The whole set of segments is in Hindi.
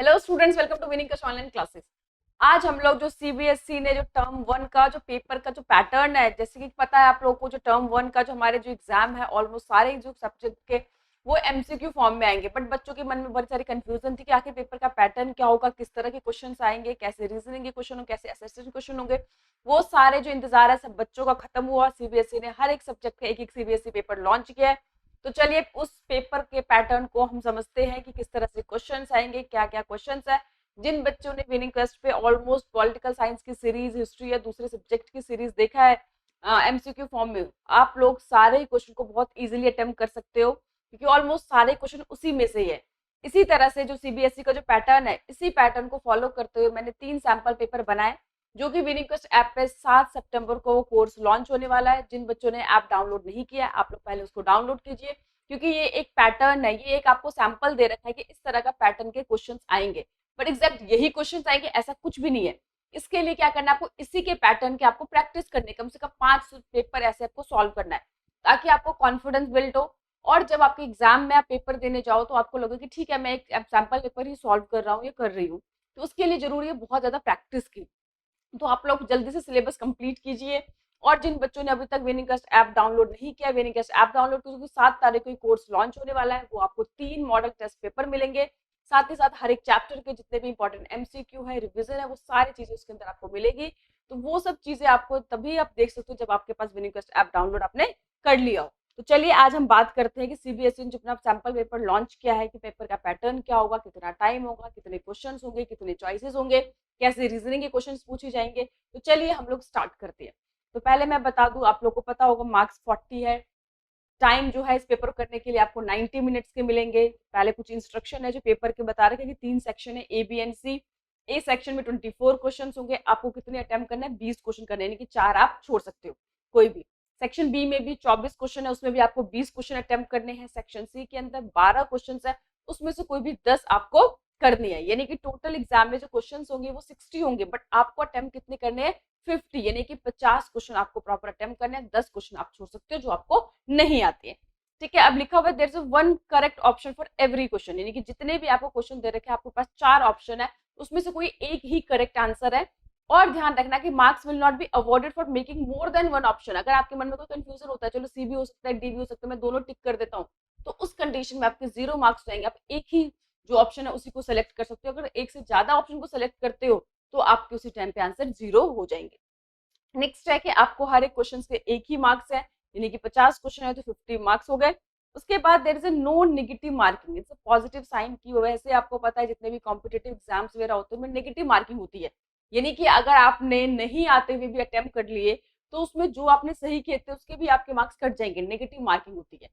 Hello students, welcome to winning कश ऑनलाइन क्लासेस। आज हम लोग जो सीबीएसई ने जो टर्म वन का जो पेपर का जो पैटर्न है, जैसे कि पता है आप लोगों को, जो टर्म वन का जो हमारे जो एग्जाम है ऑलमोस्ट सारे जो सब्जेक्ट के वो एमसीक्यू फॉर्म में आएंगे। बट बच्चों के मन में बड़ी सारी कंफ्यूजन थी कि आखिर पेपर का पैटर्न क्या होगा, किस तरह के क्वेश्चन आएंगे, कैसे रीजनिंग के क्वेश्चन होंगे, कैसे एसेसमेंट क्वेश्चन होंगे। वो सारे जो इंतजार है सब बच्चों का खत्म हुआ। सीबीएसई ने हर एक सब्जेक्ट का एक एक सीबीएसई पेपर लॉन्च किया है। तो चलिए उस पेपर के पैटर्न को हम समझते हैं कि किस तरह से क्वेश्चंस आएंगे, क्या क्या क्वेश्चंस है। जिन बच्चों ने विनिंग क्वेस्ट पे ऑलमोस्ट पॉलिटिकल साइंस की सीरीज, हिस्ट्री या दूसरे सब्जेक्ट की सीरीज देखा है एमसीक्यू फॉर्म में, आप लोग सारे क्वेश्चन को बहुत इजीली अटेम्प्ट कर सकते हो, क्योंकि ऑलमोस्ट सारे क्वेश्चन उसी में से ही है। इसी तरह से जो सीबीएसई का जो पैटर्न है, इसी पैटर्न को फॉलो करते हुए मैंने 3 सैंपल पेपर बनाए, जो कि विनिंग क्वेस्ट ऐप पे 7 सितंबर को वो कोर्स लॉन्च होने वाला है। जिन बच्चों ने ऐप डाउनलोड नहीं किया, आप लोग पहले उसको डाउनलोड कीजिए, क्योंकि ये एक पैटर्न है, ये एक आपको सैंपल दे रखा है कि इस तरह का पैटर्न के क्वेश्चंस आएंगे। बट एग्जैक्ट यही क्वेश्चन आएंगे ऐसा कुछ भी नहीं है। इसके लिए क्या करना है, आपको इसी के पैटर्न के आपको प्रैक्टिस करने, कम से कम 5 पेपर ऐसे आपको सॉल्व करना है, ताकि आपको कॉन्फिडेंस बिल्ड हो। और जब आपके एग्जाम में आप पेपर देने जाओ तो आपको लगे कि ठीक है, मैं एक सैंपल पेपर ही सॉल्व कर रहा हूँ या कर रही हूँ। तो उसके लिए जरूरी है बहुत ज्यादा प्रैक्टिस की। तो आप लोग जल्दी से सिलेबस कंप्लीट कीजिए। और जिन बच्चों ने अभी तक विनिंगकस्ट ऐप डाउनलोड नहीं किया, विनिंगकस्ट ऐप डाउनलोड कीजिए, 7 तारीख को कोर्स लॉन्च होने वाला है। वो आपको 3 मॉडल टेस्ट पेपर मिलेंगे, साथ ही साथ हर एक चैप्टर के जितने भी इंपॉर्टेंट एमसीक्यू है, रिवीजन है, वो सारी चीजें उसके अंदर आपको मिलेगी। तो वो सब चीजें आपको तभी आप देख सकते हो जब आपके पास विनिंगकस्ट ऐप डाउनलोड आपने कर लिया हो। तो चलिए आज हम बात करते हैं कि सीबीएसई ने जो अपना सैंपल पेपर लॉन्च किया है, कि पेपर का पैटर्न क्या होगा, कितना टाइम होगा, कितने क्वेश्चन होंगे, कितने चॉइसेस होंगे, कैसे रीजनिंग के क्वेश्चन पूछे जाएंगे। तो चलिए हम लोग स्टार्ट करते हैं। तो पहले मैं बता दूं, आप लोग को पता होगा मार्क्स 40 है। टाइम जो है इस पेपर करने के लिए आपको 90 मिनट्स के मिलेंगे। पहले कुछ इंस्ट्रक्शन है जो पेपर के बता रहे हैं कि 3 सेक्शन है, A B and C. A section में 24 क्वेश्चन होंगे, आपको कितने अटेम्प्ट करना है, 20 क्वेश्चन करने, यानी कि 4 आप छोड़ सकते हो कोई भी। सेक्शन बी में भी 24 क्वेश्चन है, उसमें भी आपको 20 क्वेश्चन अटेम्प्ट करने हैं। सेक्शन सी के अंदर 12 क्वेश्चन है, उसमें से कोई भी 10 आपको करनी है, यानी कि टोटल एग्जाम में जो क्वेश्चन होंगे वो 60 होंगे, बट आपको अटेम्प्ट कितने करने हैं, 50, यानी कि 50 क्वेश्चन आपको प्रॉपर अटेम्प्ट करने हैं। 10 क्वेश्चन आप छोड़ सकते हो जो आपको नहीं आते हैं। ठीक है, अब लिखा हुआ है there is one correct option for every question, यानी कि जितने भी आपको क्वेश्चन दे रखे हैं, आपके पास 4 ऑप्शन है, उसमें से कोई एक ही करेक्ट आंसर है। और ध्यान रखना कि marks will not be awarded for making more than one option. अगर आपके मन में कोई कंफ्यूजन होता है, चलो सी भी हो सकता है, डी भी हो सकता है, मैं दोनों टिक कर देता हूँ, तो उस कंडीशन में आपके 0 मार्क्स जाएंगे। आप एक ही जो ऑप्शन है उसी को सेलेक्ट कर सकते हो। अगर एक से ज्यादा ऑप्शन को सेलेक्ट करते हो तो आपके उसी टाइम पे आंसर 0 हो जाएंगे। नेक्स्ट है कि आपको हर एक क्वेश्चन के एक ही मार्क्स है, यानी कि 50 क्वेश्चन है तो 50 मार्क्स हो गए। उसके बाद there is a no negative marking, it's a positive sign की वजह से आपको पता है जितने भी कॉम्पिटेटिव एग्जाम्स वगैरह होते हैं उनमें नेगेटिव मार्किंग होती है, यानी कि अगर आपने नहीं आते हुए भी अटेम्प्ट कर लिए तो उसमें जो आपने सही किए थे उसके भी आपके मार्क्स कट जाएंगे, नेगेटिव मार्किंग होती है।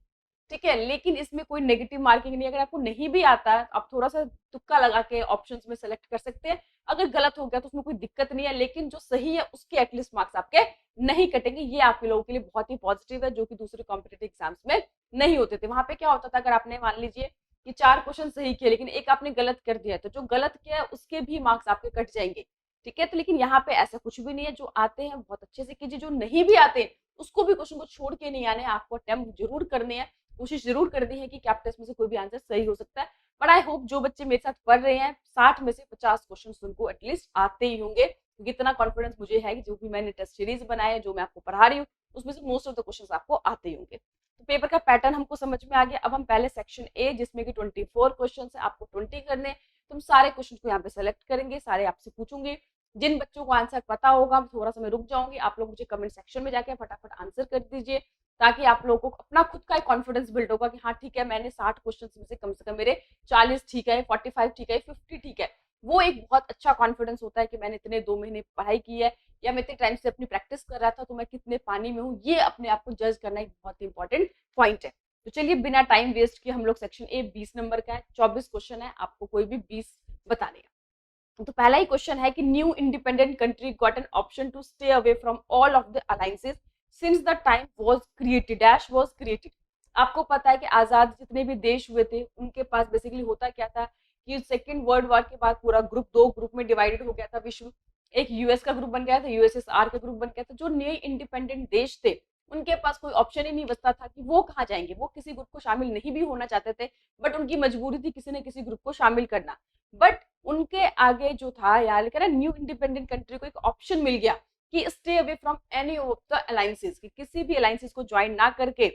ठीक है, लेकिन इसमें कोई नेगेटिव मार्किंग नहीं है। अगर आपको नहीं भी आता है, आप थोड़ा सा तुक्का लगा के ऑप्शंस में सेलेक्ट कर सकते हैं। अगर गलत हो गया तो उसमें कोई दिक्कत नहीं है, लेकिन जो सही है उसके एटलीस्ट मार्क्स आपके नहीं कटेंगे। ये आपके लोगों के लिए बहुत ही पॉजिटिव है, जो कि दूसरे कॉम्पिटेटिव एग्जाम्स में नहीं होते थे। वहां पे क्या होता था, अगर आपने मान लीजिए कि 4 क्वेश्चन सही किए लेकिन एक आपने गलत कर दिया, तो जो गलत किया है उसके भी मार्क्स आपके कट जाएंगे। ठीक है, तो लेकिन यहाँ पे ऐसा कुछ भी नहीं है। जो आते हैं बहुत अच्छे से कीजिए, जो नहीं भी आते उसको भी क्वेश्चन को छोड़ के नहीं आने, आपको अटेम्प्ट जरूर करने हैं, कोशिश जरूर करनी है कि कैप टेस्ट में से कोई भी आंसर सही हो सकता है। बट आई होप जो बच्चे मेरे साथ पढ़ रहे हैं 60 में से 50 क्वेश्चन उनको एटलीस्ट आते ही होंगे, क्योंकि इतना कॉन्फिडेंस मुझे है कि जो भी मैंने टेस्ट सीरीज बनाया है, जो मैं आपको पढ़ा रही हूँ, उसमें से मोस्ट ऑफ द क्वेश्चन आपको आते ही होंगे। तो पेपर का पैटर्न हमको समझ में आ गया। अब हम पहले सेक्शन ए, जिसमें कि 24 क्वेश्चन है, आपको 20 करने। तुम सारे क्वेश्चन को यहाँ पे सेलेक्ट करेंगे, सारे आपसे पूछूंगी। जिन बच्चों को आंसर पता होगा, थोड़ा सा मैं रुक जाऊंगी, आप लोग मुझे कमेंट सेक्शन में जाके फटाफट आंसर कर दीजिए, ताकि आप लोगों को अपना खुद का एक कॉन्फिडेंस बिल्ड होगा कि हाँ ठीक है, मैंने 60 क्वेश्चन में से कम मेरे 40 ठीक है, 45 ठीक है, 50 ठीक है। वो एक बहुत अच्छा कॉन्फिडेंस होता है कि मैंने इतने 2 महीने पढ़ाई की है, या मैं इतने टाइम से अपनी प्रैक्टिस कर रहा था, तो मैं कितने पानी में हूँ, ये अपने आप को जज करना एक बहुत इंपॉर्टेंट पॉइंट है। तो चलिए बिना टाइम वेस्ट किए हम लोग सेक्शन ए 20 नंबर का है, 24 क्वेश्चन है, आपको कोई भी 20 बताने का। तो पहला ही क्वेश्चन है कि new independent country got an option to stay away from all of the alliances since the time was created dash was created. आपको पता है कि आजाद जितने भी देश हुए थे उनके पास बेसिकली होता क्या था कि सेकेंड वर्ल्ड वॉर के बाद पूरा ग्रुप 2 ग्रुप में डिवाइडेड हो गया था विश्व। एक यूएस का ग्रुप बन गया था, यूएसएसआर का ग्रुप बन गया था। जो नए इंडिपेंडेंट देश थे उनके पास कोई ऑप्शन ही नहीं बचता था कि वो कहाँ जाएंगे। वो किसी ग्रुप को शामिल नहीं भी होना चाहते थे, बट उनकी मजबूरी थी किसी न किसी ग्रुप को शामिल करना। बट उनके आगे जो था यार कह रहा न्यू इंडिपेंडेंट कंट्री को एक ऑप्शन मिल गया कि stay away from any of the alliances, कि किसी भी अलायंसेस को ज्वाइन ना करके।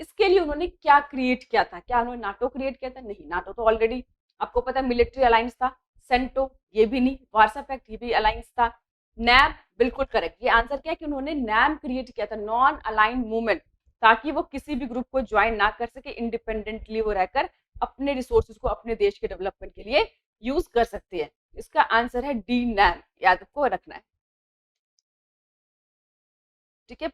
इसके लिए उन्होंने क्या क्रिएट किया था? क्या उन्होंने नाटो क्रिएट किया था? नहीं, नाटो तो ऑलरेडी आपको पता है मिलिट्री अलायंस था। सेंटो ये भी नहीं, वार्सा पैक्ट ये भी अलायंस था। नैम बिल्कुल करेक्ट, ये आंसर क्या है कि उन्होंने नैम क्रिएट किया था, नॉन अलाइंड मूवमेंट, ताकि वो किसी भी ग्रुप को ज्वाइन ना कर सके, इंडिपेंडेंटली वो रहकर अपने रिसोर्सेज को अपने देश के डेवलपमेंट के लिए यूज कर सकती है। इसका आंसर है डी, नैम, याद आपको रखना है। ठीक है,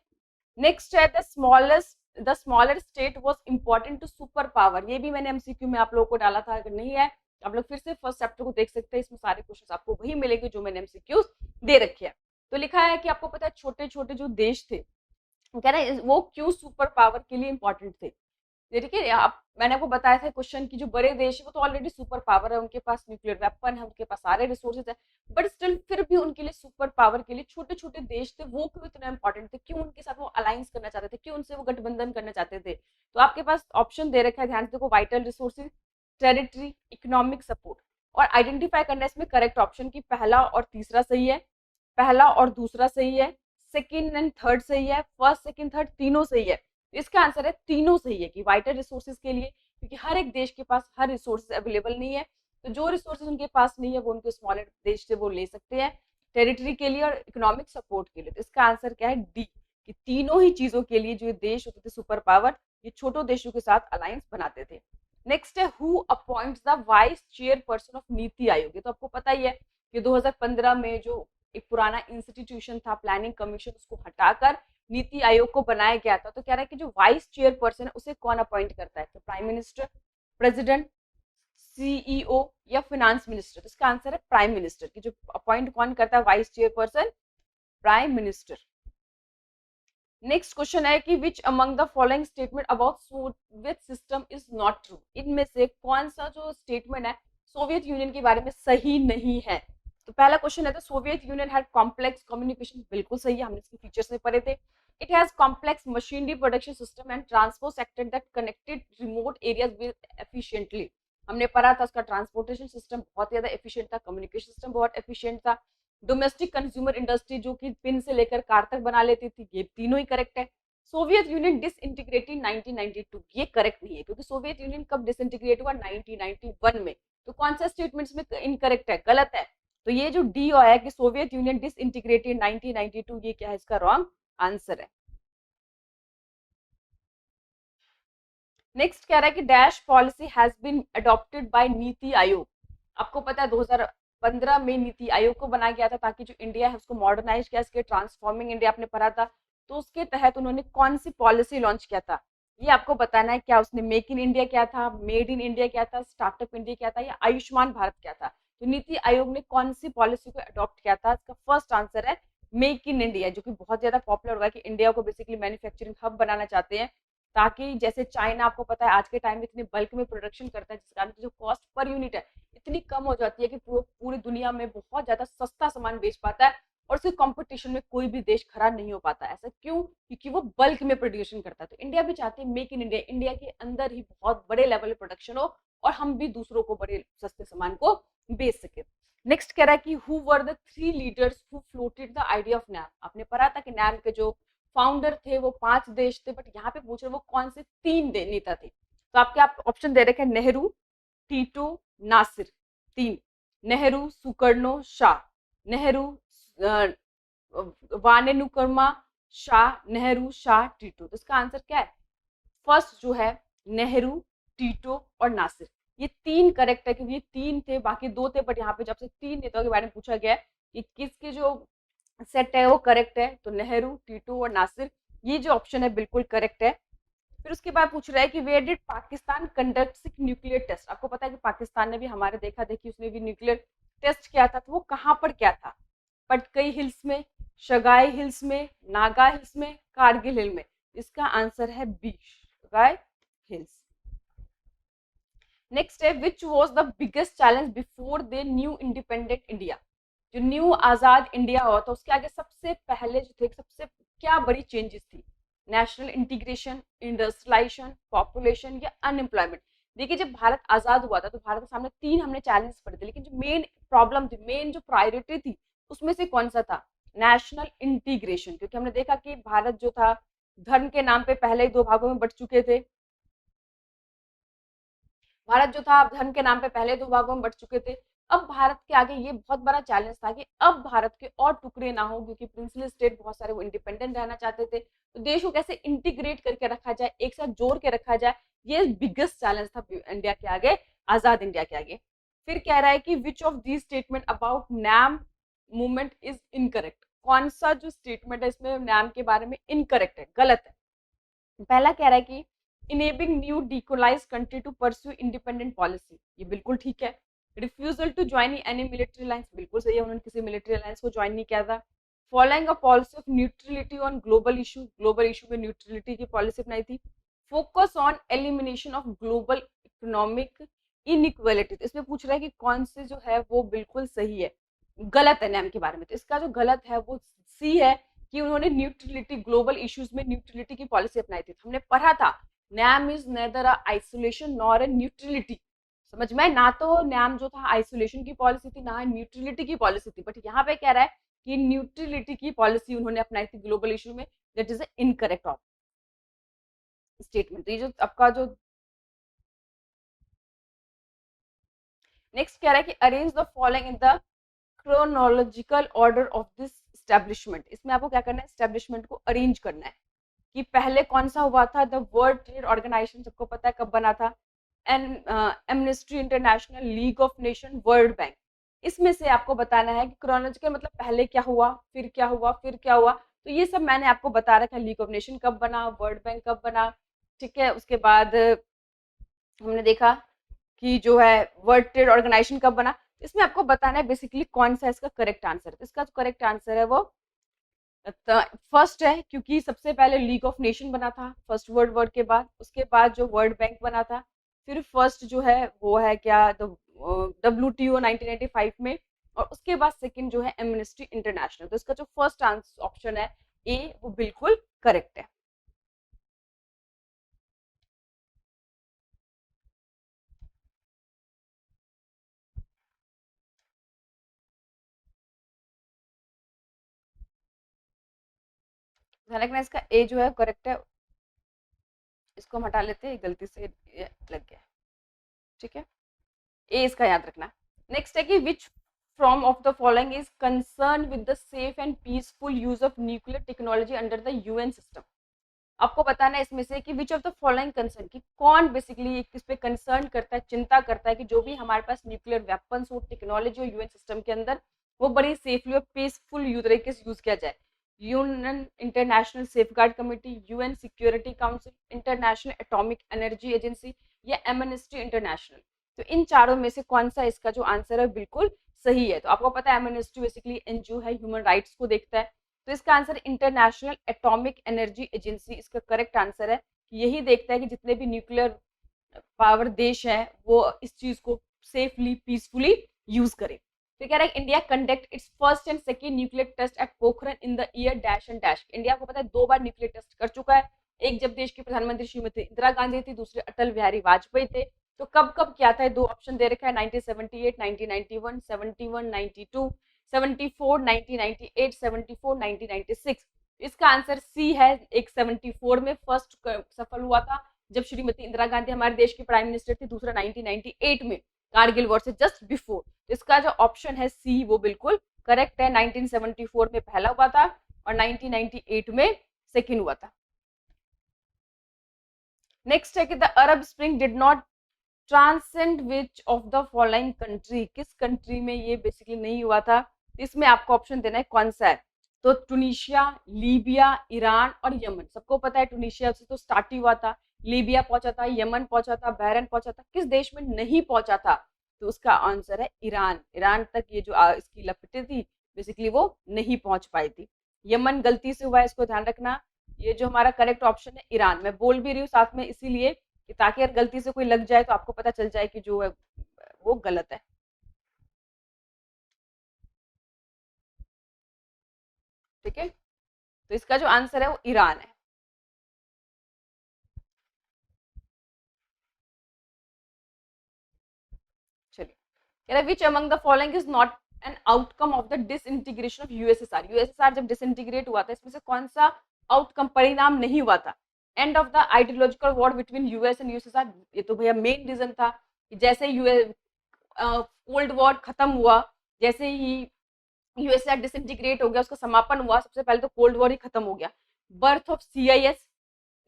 नेक्स्ट है the smaller state was important to super power. ये भी मैंने एमसीक्यू में आप लोगों को डाला था, अगर नहीं है आप लोग फिर से फर्स्ट चैप्टर को देख सकते हैं, इसमें सारे क्वेश्चंस आपको वही मिलेंगे जो मैंने एमसीक्यूज दे रखे हैं। तो लिखा है कि आपको पता है छोटे छोटे जो देश थे, कह रहा है वो क्यों सुपर पावर के लिए इंपॉर्टेंट थे। ठीक है, आप मैंने आपको बताया था क्वेश्चन की जो बड़े देश है वो तो ऑलरेडी सुपर पावर है, उनके पास न्यूक्लियर वेपन है, उनके पास सारे रिसोर्सेज है, बट स्टिल फिर भी उनके लिए सुपर पावर के लिए छोटे छोटे देश थे वो क्यों इतना इंपॉर्टेंट थे, क्यों उनके साथ वो अलायंस करना चाहते थे, क्यों उनसे वो गठबंधन करना चाहते थे। तो आपके पास ऑप्शन दे रखा है, ध्यान से देखो, vital resources, territory, economic support, और आइडेंटिफाई करना है इसमें करेक्ट ऑप्शन की पहला और तीसरा सही है, पहला और दूसरा सही है, सेकंड एंड थर्ड सही है, फर्स्ट सेकंड थर्ड तीनों सही है। इसका आंसर है तीनों सही है कि वाइटल रिसोर्सेज के लिए, क्योंकि हर एक देश के पास हर रिसोर्सेज अवेलेबल नहीं है, तो जो रिसोर्सेज उनके पास नहीं है वो उनके स्मॉलर देश से वो ले सकते हैं, टेरिटरी के लिए और इकोनॉमिक सपोर्ट के लिए। तो इसका आंसर क्या है? डी, कि तीनों ही चीजों के लिए जो देश होते थे सुपर पावर, ये छोटों देशों के साथ अलायंस बनाते थे। नेक्स्ट है who appoints the vice chairperson of NITI Aayog. ये तो आपको पता ही है कि 2015 में जो एक पुराना इंस्टीट्यूशन था प्लानिंग कमीशन, उसको हटाकर नीति आयोग को बनाया गया था। तो कह रहा है कि जो वाइस चेयरपर्सन है उसे कौन अपॉइंट करता है? तो प्राइम मिनिस्टर, प्रेसिडेंट, सीईओ या फिनांस मिनिस्टर। तो इसका आंसर है प्राइम मिनिस्टर, की जो अपॉइंट कौन करता है vice chairperson? Prime minister. Next question है कि which among the following statement about Soviet system is not true. इनमें से कौन सा जो स्टेटमेंट है सोवियत यूनियन के बारे में सही नहीं है? तो पहला क्वेश्चन है, तो Soviet Union had complex communication, बिल्कुल सही है, हमने इसके फीचर्स में पढ़े थे। It has complex machinery production system and transport sector that connected remote areas with efficiently. हमने पढ़ा था उसका ट्रांसपोर्टेशन सिस्टम बहुत ज्यादा एफिशिएंट था, कम्युनिकेशन सिस्टम बहुत एफिशिएंट था, डोमेस्टिक कंज्यूमर इंडस्ट्री जो कि पिन से लेकर कार तक बना लेती थी, ये तीनों ही करेक्ट है। सोवियत यूनियन डिसइंटीग्रेटेड 1992, ये करेक्ट नहीं है, क्योंकि सोवियत यूनियन कब डिसइंटीग्रेट हुआ? 1991 में। तो कौन सा स्टेटमेंट्स में इनकरेक्ट है, गलत है? तो ये जो डी आया कि सोवियत यूनियन डिसइंटीग्रेटेड 1992, ये क्या है? इसका रॉन्ग आंसर है। नेक्स्ट कह रहा है कि dash policy has been adopted by NITI Aayog. आपको पता है 2015 में नीति आयोग को बनाया गया था ताकि जो इंडिया है उसको मॉडर्नाइज किया, इसके ट्रांसफॉर्मिंग इंडिया आपने पढ़ा था। तो उसके तहत उन्होंने कौन सी पॉलिसी लॉन्च किया था, ये आपको बताना है। क्या उसने मेक इन इंडिया क्या था, मेड इन इंडिया क्या था, स्टार्टअप इंडिया क्या था, या आयुष्मान भारत क्या था? तो नीति आयोग ने कौन सी पॉलिसी को अडॉप्ट किया था? इसका फर्स्ट आंसर है मेक इन इंडिया, जो कि बहुत ज्यादा पॉपुलर हुआ है कि इंडिया को बेसिकली मैन्युफैक्चरिंग हब बनाना चाहते हैं, ताकि जैसे चाइना आपको पता है आज के टाइम में इतने बल्क में प्रोडक्शन करता है, जिस कारण जो कॉस्ट पर यूनिट है इतनी कम हो जाती है कि पूरी दुनिया में बहुत ज्यादा सस्ता सामान बेच पाता है और उसके कंपटीशन में कोई भी देश खड़ा नहीं हो पाता। ऐसा क्यों? क्योंकि वो बल्क में प्रोड्यूशन करता है। तो इंडिया भी चाहती है मेक इन इंडिया, इंडिया के अंदर ही बहुत बड़े लेवल पे प्रोडक्शन हो और हम भी दूसरों को बड़े सस्ते सामान को बेच सके। नेक्स्ट कह रहा है कि who were the 3 leaders who floated the idea of NAM. आपने पढ़ा था कि नैम के जो फाउंडर थे वो 5 देश थे, बट यहाँ पे पूछ रहे वो कौन से 3 नेता थे। तो आपके आप ऑप्शन दे रखे हैं Nehru, Tito, Nasser. 3, Nehru, Sukarno, Shah. Nehru, वानेनुकर्मा, शाह, नेहरू, शाह, टीटो। तो इसका आंसर क्या है? फर्स्ट जो है नेहरू, टीटो और नासिर, ये 3 करेक्ट है, क्योंकि ये 3 थे, बाकी 2 थे, बट यहाँ पे जब से 3 नेताओं के बारे में पूछा गया है कि किसके जो सेट है वो करेक्ट है, तो नेहरू, टीटू और नासिर, ये जो ऑप्शन है बिल्कुल करेक्ट है। फिर उसके बाद पूछ रहा है कि where did Pakistan conduct nuclear test. आपको पता है कि पाकिस्तान ने भी हमारे देखा देखी उसने भी न्यूक्लियर टेस्ट किया था, तो वो कहाँ पर किया था? पटकई हिल्स में, शगाई हिल्स में, नागा हिल्स में, कारगिल हिल में। इसका आंसर है बी, शगाई हिल्स। नेक्स्ट है which was the biggest challenge before they knew independent India. जो न्यू आजाद इंडिया हुआ था उसके आगे सबसे पहले जो थे सबसे क्या बड़ी चेंजेस थी? नेशनल इंटीग्रेशन, इंडस्ट्रियलाइजेशन, पॉपुलेशन या अनएम्प्लॉयमेंट। देखिए जब भारत आजाद हुआ था तो भारत के सामने 3 हमने चैलेंज पड़े थे, लेकिन जो मेन प्रॉब्लम थी, मेन जो प्रायोरिटी थी, उसमें से कौन सा था? National integration. क्योंकि हमने देखा कि भारत जो था धर्म के नाम पे पहले ही दो भागों में बट चुके थे। भारत जो था धर्म के नाम पे पहले दो भागों में बट चुके थे। अब भारत के आगे ये बहुत बड़ा चैलेंज था कि अब भारत के और टुकड़े ना हो, क्योंकि प्रिंसली स्टेट बहुत सारे वो इंडिपेंडेंट रहना चाहते थे, तो देश को कैसे इंटीग्रेट करके रखा जाए, एक साथ जोड़ के रखा जाए, ये बिगेस्ट चैलेंज था इंडिया के आगे, आजाद इंडिया के आगे। फिर कह रहा है कि which of the statement about NAM movement is incorrect. कौन सा जो स्टेटमेंट है इसमें नैम के बारे में इनकरेक्ट है, गलत है? पहला कह रहा है कि enabling new decolonised country to pursue independent policy, ये बिल्कुल ठीक है। Refusal to join any military alliance, बिल्कुल सही है, उन्होंने किसी मिलिट्री अलायंस को ज्वाइन नहीं किया था। Following a policy of neutrality on global issue, global issue में न्यूट्रलिटी की पॉलिसी अपनाई थी। Focus on elimination of global economic inequality, तो इसमें पूछ रहा है कि कौन से जो है वो बिल्कुल सही है, गलत है नैम के बारे में। तो इसका जो गलत है वो सी है, कि उन्होंने न्यूट्रलिटी, ग्लोबल इश्यूज में न्यूट्रलिटी की पॉलिसी अपनाई थी। हमने पढ़ा था NAM is neither a isolation nor a neutrality, समझ में? ना तो नैम जो था आइसोलेशन की पॉलिसी थी, ना न्यूट्रलिटी की पॉलिसी थी, बट यहाँ पे कह रहा है कि न्यूट्रलिटी की पॉलिसी उन्होंने अपनाई थी ग्लोबल इशू में। That is incorrect of statement. तो ये जो आपका जो नेक्स्ट कह रहा है कि arrange the following in the chronological order of this establishment. इसमें आपको क्या करना है? एस्टेब्लिशमेंट को अरेंज करना है कि पहले कौन सा हुआ था। द वर्ल्ड ट्रेड ऑर्गेनाइजेशन सबको पता है कब बना था, and amnesty international, league of nation, world bank. इसमें से आपको बताना है कि क्रोनोलॉजिकल मतलब पहले क्या हुआ, फिर क्या हुआ, फिर क्या हुआ। तो ये सब मैंने आपको बता रखा है, लीग ऑफ नेशन कब बना, वर्ल्ड बैंक कब बना, ठीक है। उसके बाद हमने देखा कि जो है वर्ल्ड ट्रेड ऑर्गेनाइजेशन कब बना। इसमें आपको बताना है बेसिकली कौन सा इसका करेक्ट आंसर है। इसका जो करेक्ट आंसर है वो फर्स्ट है, क्योंकि सबसे पहले लीग ऑफ नेशन बना था फर्स्ट वर्ल्ड वॉर के बाद, उसके बाद जो वर्ल्ड बैंक बना था, फिर फर्स्ट जो है वो है क्या, तो WTO 1995 में, और उसके बाद सेकंड जो है एमनेस्टी इंटरनेशनल। तो इसका जो फर्स्ट आंसर ऑप्शन है ए, वो बिल्कुल करेक्ट है। ध्यान रखना इसका ए जो है करेक्ट है, इसको हम हटा लेते हैं, गलती से ये लग गया, ठीक है। ए इसका याद रखना। नेक्स्ट है कि which from of the following is concern with the safe and peaceful use of nuclear technology under the UN system. आपको बताना है इसमें से कि which of the following concern, कि कौन बेसिकली किस पे कंसर्न करता है, चिंता करता है कि जो भी हमारे पास न्यूक्लियर वेपन्स हो, टेक्नोलॉजी हो यूएन सिस्टम के अंदर, वो बड़ी सेफली और पीसफुल तरीके से यूज किया जाए। UN international safeguard committee, UN security council, international atomic energy agency, या एमनेस्टी इंटरनेशनल। तो इन चारों में से कौन सा इसका जो आंसर है बिल्कुल सही है? तो आपको पता है एमनेस्टी बेसिकली एनजीओ है, ह्यूमन राइट्स को देखता है। तो इसका answer international atomic energy agency इसका करेक्ट आंसर है। यही देखता है कि जितने भी न्यूक्लियर पावर देश है वो इस चीज को सेफली पीसफुली यूज करे। तो कह रहा है India conduct its first and second nuclear test at Pokhran in the year dash and dash. India को पता है 2 बार न्यूक्लियर टेस्ट कर चुका है। एक जब देश की प्रधानमंत्री श्रीमती इंदिरा गांधी थी, दूसरे अटल बिहारी वाजपेयी थे। तो कब कब किया था? 2 ऑप्शन दे रखा है, 1978, 1991, 71, 92, 74, 1998, 74, 1996। इसका आंसर सी है, एक 74 में फर्स्ट सफल हुआ था जब श्रीमती इंदिरा गांधी हमारे देश की प्राइम मिनिस्टर थी, दूसरा 1998 में कारगिल वॉर से जस्ट बिफोर। इसका जो ऑप्शन है सी वो बिल्कुल करेक्ट है। 1974 में पहला हुआ था और 1998 में सेकेंड हुआ था। नेक्स्ट है कि the Arab spring did not transcend which of the following country, किस कंट्री में ये बेसिकली नहीं हुआ था? इसमें आपको ऑप्शन देना है कौन सा है। तो टूनिशिया, लीबिया, ईरान और यमन। सबको पता है टूनिशिया से तो स्टार्ट ही हुआ था, लीबिया पहुंचा था, यमन पहुंचा था, बहरीन पहुंचा था, किस देश में नहीं पहुंचा था? तो उसका आंसर है ईरान। ईरान तक ये जो इसकी लपटें थी बेसिकली वो नहीं पहुंच पाई थी। यमन गलती से हुआ है, इसको ध्यान रखना। ये जो हमारा करेक्ट ऑप्शन है ईरान, मैं बोल भी रही हूँ साथ में इसीलिए कि ताकि अगर गलती से कोई लग जाए तो आपको पता चल जाए कि जो है वो गलत है, ठीक है। तो इसका जो आंसर है वो ईरान है। चलिए कह रहा है which among the following is not an outcome of the disintegration of USSR. USSR जब डिसइंटीग्रेट हुआ था, इसमें से कौन सा आउटकम परिणाम नहीं हुआ था? End of the ideological war between US and USSR, ये तो भैया मेन रीजन था कि जैसे यूएस कोल्ड वॉर खत्म हुआ, जैसे ही यूएसएसआर डिसइंटीग्रेट हो गया, उसका समापन हुआ, सबसे पहले तो कोल्ड वॉर ही खत्म हो गया। बर्थ ऑफ सीआईएस,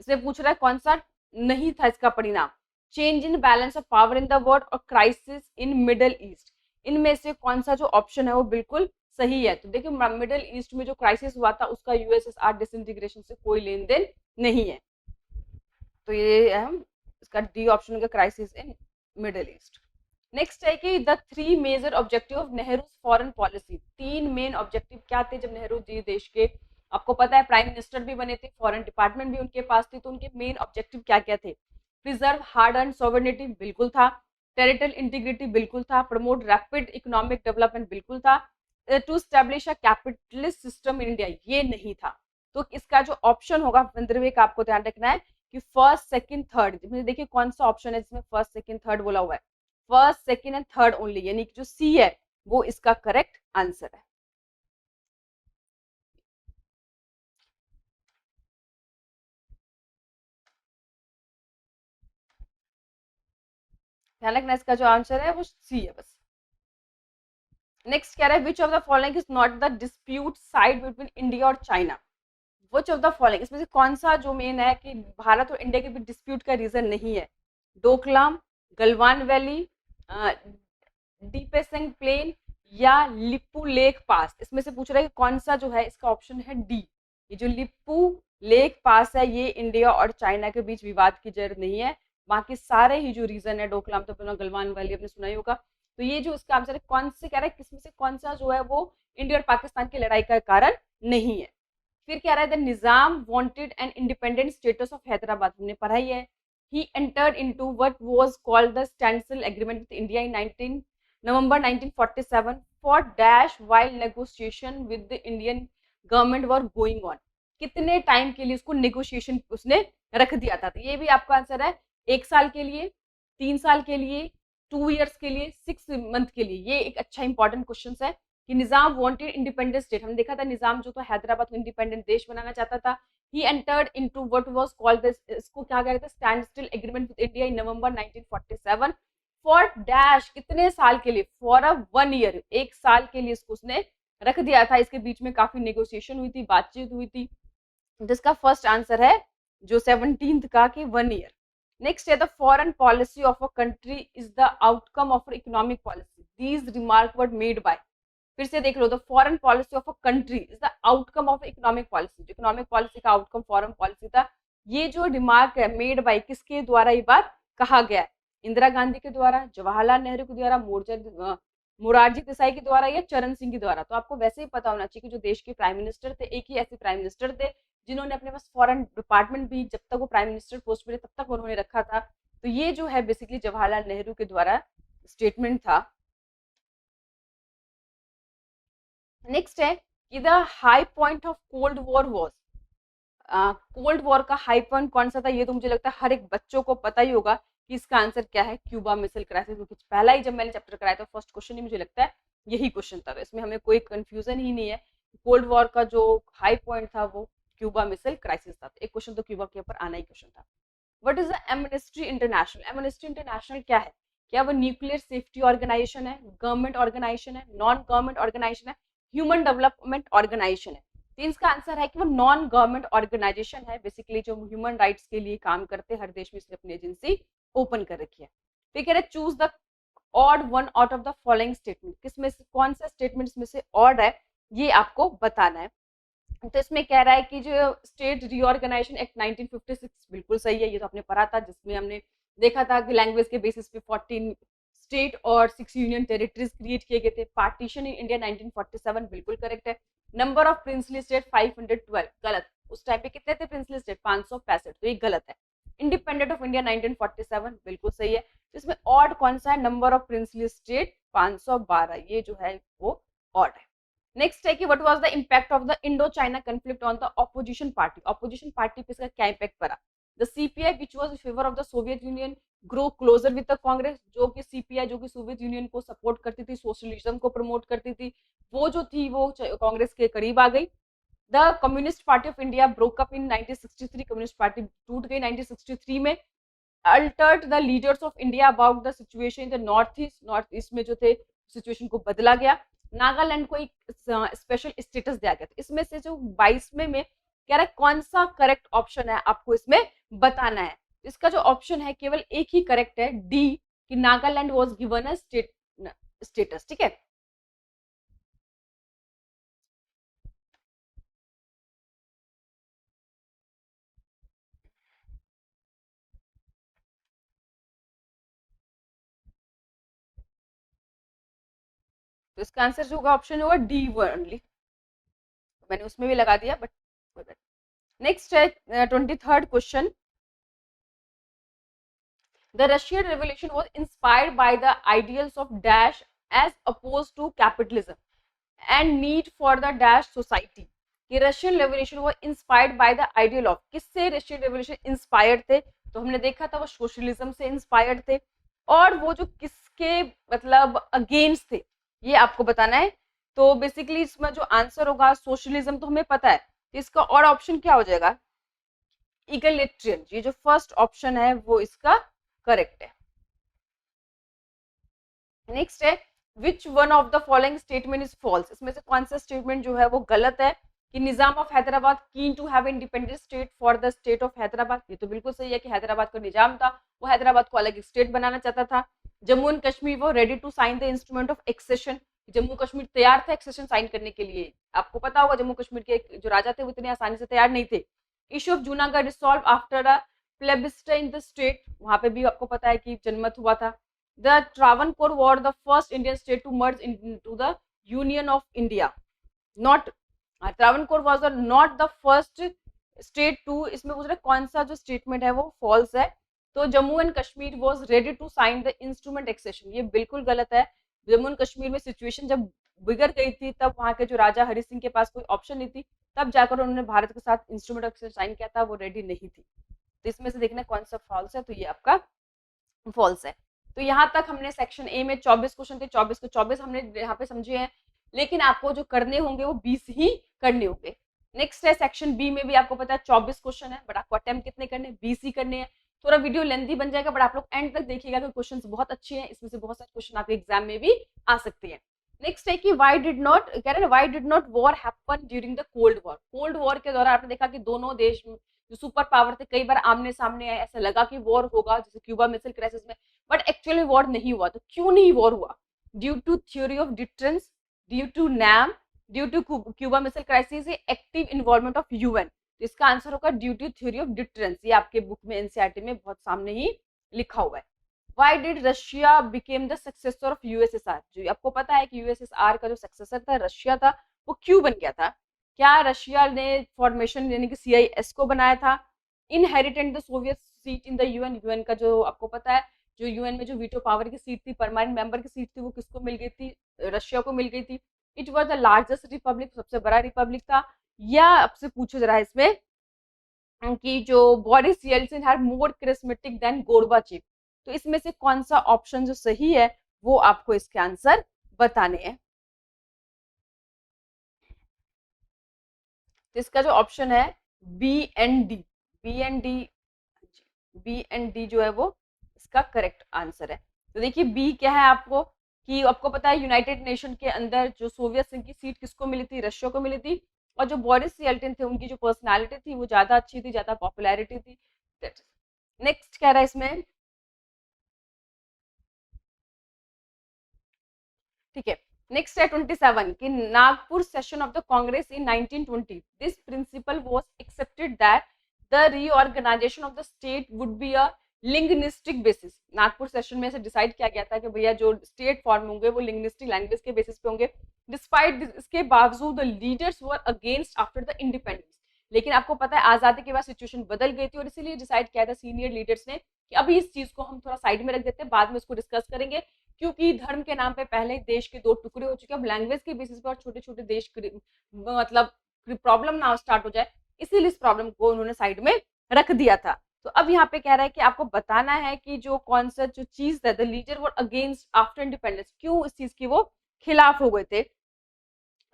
इसमें पूछ रहा है कौन सा नहीं था इसका परिणाम? Change in balance of power in the world और क्राइसिस इन मिडल ईस्ट, इनमें से कौन सा जो ऑप्शन है वो बिल्कुल सही है? तो देखिए मिडल ईस्ट में जो क्राइसिस हुआ था उसका यूएसएसआर डिसइंटीग्रेशन से कोई लेन देन नहीं है। तो ये हम इसका डी ऑप्शन का crisis in middle east. Next है कि the three major objective of Nehru foreign policy, तीन मेन ऑब्जेक्टिव क्या थे जब नेहरू जी देश के, आपको पता है प्राइम मिनिस्टर भी बने थे, फॉरेन डिपार्टमेंट भी उनके पास थी, तो उनके मेन ऑब्जेक्टिव क्या क्या थे? प्रिजर्व हार्ड एंड सॉवरेनिटी बिल्कुल था, टेरिटोरियल इंटीग्रिटी बिल्कुल था, प्रमोट रैपिड इकोनॉमिक डेवलपमेंट बिल्कुल था, to establish a capitalist system in India ये नहीं था। तो इसका जो ऑप्शन होगा 15वें का आपको ध्यान रखना है कि फर्स्ट सेकंड थर्ड, देखिए कौन सा ऑप्शन है जिसमें फर्स्ट सेकंड थर्ड बोला हुआ है? First second and third only, यानी कि जो सी है वो इसका करेक्ट आंसर है। ध्यान रखना इसका जो आंसर है वो सी है बस। नेक्स्ट कह रहा है which of the following is not the dispute side between India और China. Which of the following, इसमें से कौन सा जो मेन है कि भारत और इंडिया के बीच डिस्प्यूट का रीजन नहीं है? डोकलाम, गलवान वैली, डीपेसेंग प्लेन या लिप्पू लेक पास, इसमें से पूछ रहा है कि कौन सा जो है इसका ऑप्शन है डी। ये जो लिप्पू लेक पास है ये इंडिया और चाइना के बीच विवाद की जड़ नहीं है, बाकी सारे ही जो रीजन है डोकलाम तो अपना गलवान वैली आपने सुना ही होगा। तो ये जो इसका आंसर है कौन से कह रहा है किसमें से कौन सा जो है वो इंडिया और पाकिस्तान की लड़ाई का कारण नहीं है। फिर कह रहा है the Nizam wanted an independent status of Hyderabad, हमने पढ़ा ही है। He entered into what was called the standstill agreement with India in 19 November 1947 for dash while negotiation with the Indian government were going on, कितने टाइम के लिए उसको नेगोशिएशन उसने रख दिया था? तो ये भी आपका आंसर है 1 साल के लिए, 3 साल के लिए, 2 ईयर्स के लिए, 6 मंथ के लिए। ये एक अच्छा इंपॉर्टेंट क्वेश्चन है कि निजाम वांटेड इंडिपेंडेंट स्टेट, हमने देखा था निजाम जो था हैदराबाद को इंडिपेंडेंट देश बनाना चाहता था। He entered into what was called this, इसको क्या गया था? Stand still agreement with India in November 1947 for dash, कितने साल के लिए? फॉर अ 1 ईयर, 1 साल के लिए इसको उसने रख दिया था। इसके बीच में काफी नेगोशिएशन हुई थी, बातचीत हुई थी। जिसका फर्स्ट आंसर है जो 17th का कि 1 ईयर। नेक्स्ट है the foreign policy of a country is the outcome of economic policy, these remark were made by, फिर से देख लो, the foreign policy of a country is the outcome of economic policy, जो इकोनॉमिक पॉलिसी का आउटकम फॉरेन पॉलिसी था। ये जो रिमार्क है मेड बाय, किसके द्वारा ये बात कहा गया है? इंदिरा गांधी के द्वारा, जवाहरलाल नेहरू के द्वारा, मोरारजी देसाई के द्वारा या चरण सिंह के द्वारा? तो आपको वैसे ही पता होना चाहिए कि जो देश के प्राइम मिनिस्टर थे, एक ही ऐसे प्राइम मिनिस्टर थे जिन्होंने अपने पास फॉरेन डिपार्टमेंट भी जब तक वो प्राइम मिनिस्टर पोस्ट पे तब तक उन्होंने रखा था। तो ये जो है बेसिकली जवाहरलाल नेहरू के द्वारा स्टेटमेंट था। नेक्स्ट है कि the high point of cold war was, cold war का हाई पॉइंट कौन सा था? ये तो मुझे लगता है हर एक बच्चों को पता ही होगा कि इसका आंसर क्या है, क्यूबा मिसाइल क्राइसिस। क्योंकि पहला ही जब मैंने चैप्टर कराया था फर्स्ट क्वेश्चन ही मुझे लगता है यही क्वेश्चन था, तो इसमें हमें कोई कंफ्यूजन ही नहीं है। कोल्ड वॉर का जो हाई पॉइंट था वो क्यूबा मिसाइल क्राइसिस था। एक क्वेश्चन तो क्यूबा के ऊपर आना ही क्वेश्चन था। What is the amnesty international? Amnesty international क्या है? क्या वो न्यूक्लियर सेफ्टी ऑर्गेनाइजेशन है, गवर्नमेंट ऑर्गेनाइजेशन है, नॉन गवर्नमेंट ऑर्गेनाइजेशन है, ह्यूमन डेवलपमेंट ऑर्गेनाइजेशन है? तो इसका आंसर है कि वो नॉन गवर्नमेंट ऑर्गेनाइजेशन है, बेसिकली जो ह्यूमन राइट्स के लिए काम करते हैं। हर देश में इसने अपनी एजेंसी ओपन कर रखी है। फिर कह रहे choose the odd one out of the following statement, किसमें से कौन सा स्टेटमेंट में से ऑड है ये आपको बताना है। तो इसमें कह रहा है कि जो स्टेट रीऑर्गेनाइजेशन एक्ट 1956 बिल्कुल सही है, ये तो आपने पढ़ा था, जिसमें हमने देखा था कि लैंग्वेज के बेसिस पे 14 स्टेट और 6 यूनियन टेरिटरीज क्रिएट किए गए थे। पार्टीशन इन इंडिया 1947 बिल्कुल करेक्ट है। नंबर ऑफ प्रिंसली स्टेट 512 गलत, उस टाइम पे कितने थे प्रिंसली स्टेट? 565, तो ये गलत है। इंडिपेंडेंट ऑफ इंडिया 1947 बिल्कुल सही है। तो इसमें ऑड कौन सा है? नंबर ऑफ प्रिंसली स्टेट 512, ये जो है वो ऑड है। नेक्स्ट है कि what was the impact of the Indo China conflict on the opposition party? Opposition party पे इसका क्या इंपैक्ट पड़ा? The CPI which was in favour of the Soviet Union grow closer with the Congress, जो कि सीपीआई जो कि सोवियत यूनियन को सपोर्ट करती थी, सोशलिज्म को प्रमोट करती थी, वो जो थी वो कांग्रेस के करीब आ गई। The communist party of India broke up in 1963, communist party टूट गई 1963 में। Altered the leaders of India about the situation in the north east में जो थे सिचुएशन को बदला गया। नागालैंड को एक स्पेशल स्टेटस दिया गया। तो इसमें से जो 22वें में कह रहा है कौन सा करेक्ट ऑप्शन है आपको इसमें बताना है। इसका जो ऑप्शन है केवल एक ही करेक्ट है, डी, कि Nagaland was given a status. ठीक है, तो इसका आंसर जो होगा ऑप्शन होगा डी ओनली। मैंने उसमें भी लगा दिया बट नेक्स्ट है 23rd question. The Russian Revolution was inspired by the ideals of dash as opposed to capitalism and need for the dash society। कि रशियन रेवोल्यूशन वो inspired by the ideal of, किससे रशियन रेवोल्यूशन इंस्पायर्ड थे, तो हमने देखा था वो सोशलिज्म से इंस्पायर्ड थे, और वो जो किसके मतलब अगेंस्ट थे ये आपको बताना है। तो बेसिकली इसमें जो आंसर होगा सोशलिज्म तो हमें पता है, तो इसका और ऑप्शन क्या हो जाएगा, इगलिटरियन। ये जो फर्स्ट ऑप्शन है वो इसका करेक्ट है। नेक्स्ट है which one of the following statement is false. इसमें से कौन सा स्टेटमेंट जो है वो गलत है, कि निजाम of Hyderabad keen to have independent state for the state of Hyderabad. ये तो बिल्कुल सही है कि हैदराबाद का निजाम था, वो हैदराबाद को अलग स्टेट बनाना चाहता था। जम्मू एंड कश्मीर वो ready to sign the instrument of accession. Jammu Kashmir तैयार था एक्सेशन साइन करने के लिए। आपको पता होगा जम्मू कश्मीर के जो राजा थे वो इतने आसानी से तैयार नहीं थे। Issue of Junagadh resolve after a plebiscite in the state, वहां पे भी आपको पता है कि जनमत हुआ था। The Travancore were the first Indian state to merge into the Union of India. Not Travancore was not the first state to, इसमें पूछ रहे कौन सा जो स्टेटमेंट है वो फॉल्स है, तो Jammu and Kashmir was ready to sign the instrument accession, ये बिल्कुल गलत है। जम्मू एंड कश्मीर में सिचुएशन जब बिगड़ गई थी तब वहां के जो राजा हरि सिंह के पास कोई ऑप्शन नहीं थी, तब जाकर उन्होंने भारत के साथ इंस्ट्रूमेंट एक्सेशन साइन किया था, वो रेडी नहीं थी। तो इसमें से देखना कौन सा फॉल्स है, तो ये आपका फॉल्स है। तो यहाँ तक हमने सेक्शन ए में 24 क्वेश्चन थे, 24 को 24 हमने यहाँ पे समझे हैं, लेकिन आपको जो करने होंगे वो 20 ही करने होंगे। नेक्स्ट है सेक्शन बी में भी आपको पता है 24 क्वेश्चन है, बट आपको अटेम्प्ट कितने करने हैं, 20 ही करने हैं। थोड़ा वीडियो लेंथी बन जाएगा, बट आप लोग एंड तक देखिएगा कि क्वेश्चन बहुत अच्छे हैं, इसमें से बहुत सारे क्वेश्चन आपके एग्जाम में भी आ सकते हैं। नेक्स्ट है कि व्हाई डिड नॉट, कह रहे हैं why did not war happen during the cold war. Cold war के दौरान आपने देखा कि दोनों देश जो सुपर पावर थे कई बार आमने सामने आए, ऐसा लगा कि वॉर होगा, जैसे क्यूबा मिसाइल क्राइसिस में, बट एक्चुअली वॉर नहीं हुआ। तो क्यों नहीं वॉर हुआ, due to theory of deterrence, due to NAM, due to Cuba missile crisis, active involvement of UN. तो इसका आंसर होगा due to theory of deterrence, ये आपके बुक में एनसीईआरटी में बहुत सामने ही लिखा हुआ है। Why did Russia became the successor of USSR? जो आपको पता है कि यूएसएसआर का जो सक्सेसर था रशिया था, वो क्यों बन गया था, क्या रशिया ने फॉर्मेशन यानी कि सीआईएस को बनाया था, inherited the Soviet seat in the UN, UN का जो आपको पता है जो यूएन में जो वीटो पावर की सीट थी, परमानेंट मेंबर की सीट थी, वो किसको मिल गई थी, रशिया को मिल गई थी। It was the largest Republic, सबसे बड़ा रिपब्लिक था। या आपसे पूछा जा रहा है इसमें कि जो Boris Yeltsin had more charismatic than Gorbachev. तो इसमें से कौन सा ऑप्शन जो सही है वो आपको इसके आंसर बताने हैं। तो इसका जो ऑप्शन है B and D, B and D, B and D जो है वो इसका करेक्ट आंसर है। तो देखिए बी क्या है आपको, कि आपको पता है यूनाइटेड नेशन के अंदर जो सोवियत संघ की सीट किसको मिली थी, रशिया को मिली थी, और जो बोरिस येल्सिन थे उनकी जो पर्सनालिटी थी वो ज्यादा अच्छी थी, ज्यादा पॉपुलैरिटी थी। नेक्स्ट कह रहा है इसमें, ठीक है, नेक्स्ट है 27 कि Nagpur session of the Congress in 1920 this principle was accepted that the reorganisation of the state would be a linguistic basis. Nagpur session में से डिसाइड किया गया था कि भैया जो स्टेट फॉर्म होंगे वो लिंग्विस्टिक लैंग्वेज के बेसिस पे होंगे। डिस्पाइट दिस, इसके बावजूद the leaders were against after the independence. लेकिन आपको पता है आजादी के बाद सिचुएशन बदल गई थी और इसीलिए डिसाइड किया था सीनियर लीडर्स ने कि अभी इस चीज को हम थोड़ा साइड में रख देते हैं, बाद में इसको डिस्कस करेंगे, क्योंकि धर्म के नाम पे पहले देश के दो टुकड़े हो चुके हैं। अब लैंग्वेज के बेसिस पर छोटे छोटे देश मतलब प्रॉब्लम ना स्टार्ट हो जाए, इसीलिए इस प्रॉब्लम को उन्होंने साइड में रख दिया था। तो अब यहाँ पे कह रहा है कि आपको बताना है कि जो कौन सा जो चीज है, the leader were against after independence, क्यों इस चीज की वो खिलाफ हो गए थे।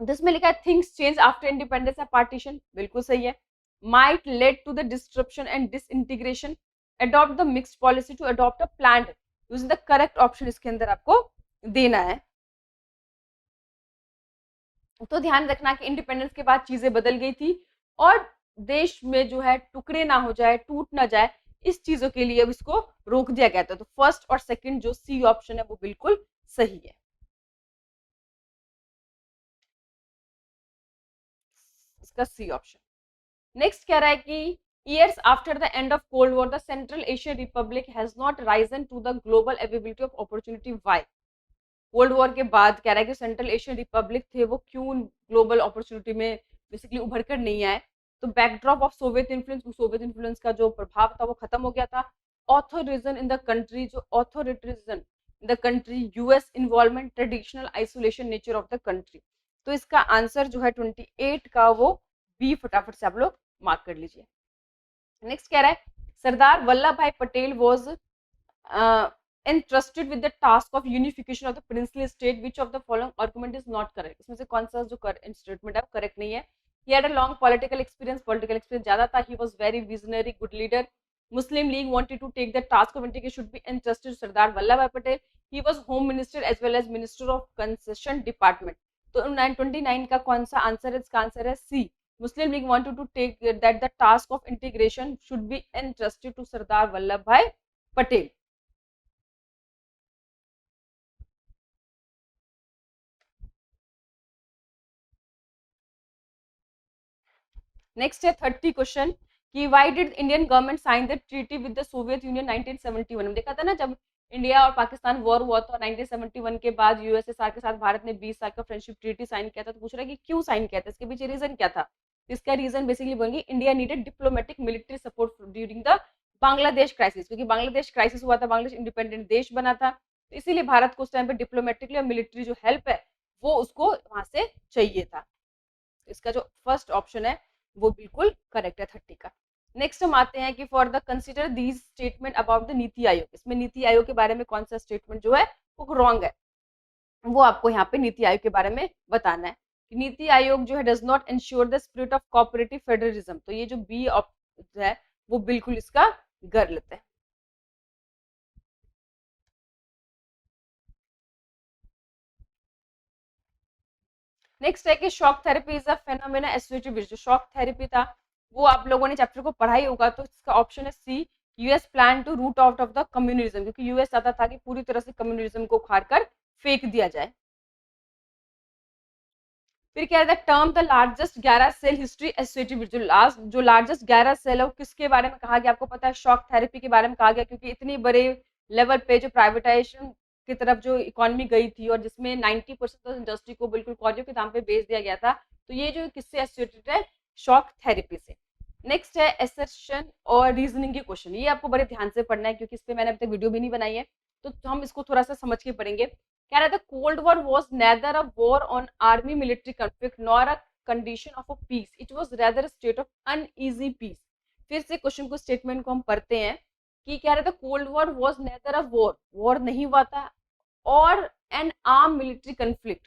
जिसमें लिखा है थिंग्स चेंज आफ्टर इंडिपेंडेंस या पार्टीशन, बिल्कुल सही है। Might led to the disruption and disintegration, adopt the mixed policy to adopt a planned, using the correct option इसके अंदर आपको देना है। तो ध्यान रखना कि इंडिपेंडेंस के बाद चीजें बदल गई थी और देश में जो है टुकड़े ना हो जाए, टूट ना जाए, इस चीजों के लिए अब इसको रोक दिया गया था। तो फर्स्ट और सेकंड जो सी ऑप्शन है वो बिल्कुल सही है, इसका सी ऑप्शन। नेक्स्ट कह रहा है कि years after the end of cold war the central asian republic has not risen to the global availability of opportunity, why? Cold war के बाद कह रहा है कि सेंट्रल एशियन रिपब्लिक थे वो क्यों ग्लोबल अपॉर्चुनिटी में बेसिकली उभर कर नहीं आए। तो backdrop of Soviet influence, Soviet influence का जो प्रभाव था वो खत्म हो गया था। ऑथोरिजन इन द कंट्री, जो authoritarian in the country, US involvement, traditional isolation nature of the country. तो इसका आंसर जो है 28 का वो बी, फटाफट से आप लोग मार्क कर लीजिए। नेक्स्ट कह रहा है सरदार वल्लभ भाई Patel was entrusted with the task of unification of the princely state, which of the following argument is not correct? इसमें से कौन सा जो स्टेटमेंट है करेक्ट नहीं है। he had a long political experience ज्यादा था, he was very visionary, good leader, Muslim League wanted to take the task of integration should be entrusted to Sardar Vallabhbhai Patel, he was home minister as well as minister of concession department। तो 929 का कौन सा आंसर है? इसका आंसर है सी, Muslim League wanted to take that the task of integration should be entrusted to Sardar Vallabhbhai Patel। Next है 30 क्वेश्चन कि why did Indian government sign the treaty with the Soviet Union 1971 में। देखा था ना जब इंडिया और पाकिस्तान वॉर हुआ था 1971 के बाद यूएसएसआर के साथ भारत ने 20 साल का फ्रेंडशिप ट्रीटी साइन किया था। तो पूछ रहा है कि क्यों साइन किया था, इसके पीछे रीजन क्या था। इसका रीजन बेसिकली बोलेंगे India needed diplomatic military support during the Bangladesh crisis, क्योंकि बांग्लादेश क्राइसिस हुआ था, बांग्लादेश इंडिपेंडेंट देश बना था, तो इसीलिए भारत को उस टाइम पे डिप्लोमेटिकली और मिलिट्री जो हेल्प है वो उसको वहां से चाहिए था। इसका जो फर्स्ट ऑप्शन है वो बिल्कुल करेक्ट है 30 का। नेक्स्ट हम आते हैं कि for the consider these statement about the NITI Aayog, इसमें नीति आयोग के बारे में कौन सा स्टेटमेंट जो है वो रॉन्ग है, वो आपको यहाँ पे नीति आयोग के बारे में बताना है कि नीति आयोग जो है does not ensure the spirit of cooperative federalism. तो ये जो बी ऑप्शन है वो बिल्कुल इसका गलत है। नेक्स्ट है कि shock therapy is a phenomena associated with, जो शॉक थेरेपी था वो आप लोगों ने चैप्टर को पढ़ा ही होगा। तो इसका ऑप्शन है C, US plan to root out of the communism, क्योंकि यूएस चाहता था कि पूरी तरह से कम्युनिज्म को उखाड़ कर फेंक दिया जाए। फिर क्या है term the largest 11 cell history associated with, जो लार्जेस्ट 11 सेल है वो किसके बारे में कहा गया? आपको पता है शॉक थेरेपी के बारे में कहा गया, क्योंकि इतनी बड़े लेवल पे जो प्राइवेटाइजेशन की तरफ जो इकोनॉमी गई थी और जिसमें 90% इंडस्ट्री को बिल्कुल कौड़ियों के दाम पे बेच दिया गया था, तो ये जो किससे एसोसिएटेड है? शॉक थेरेपी से। नेक्स्ट है एसर्शन और रीजनिंग के क्वेश्चन, ये आपको बड़े ध्यान से पढ़ना है क्योंकि इस पे मैंने अभी तक वीडियो भी नहीं बनाई है, तो हम इसको थोड़ा सा समझ के पढ़ेंगे। कह रहा था cold war was neither a war on army military conflict nor a condition of a peace, it was rather state of uneasy peace. फिर से क्वेश्चन को स्टेटमेंट को हम पढ़ते हैं कि कह रहा था cold war was neither a war, war नहीं हुआ था, और an arm military conflict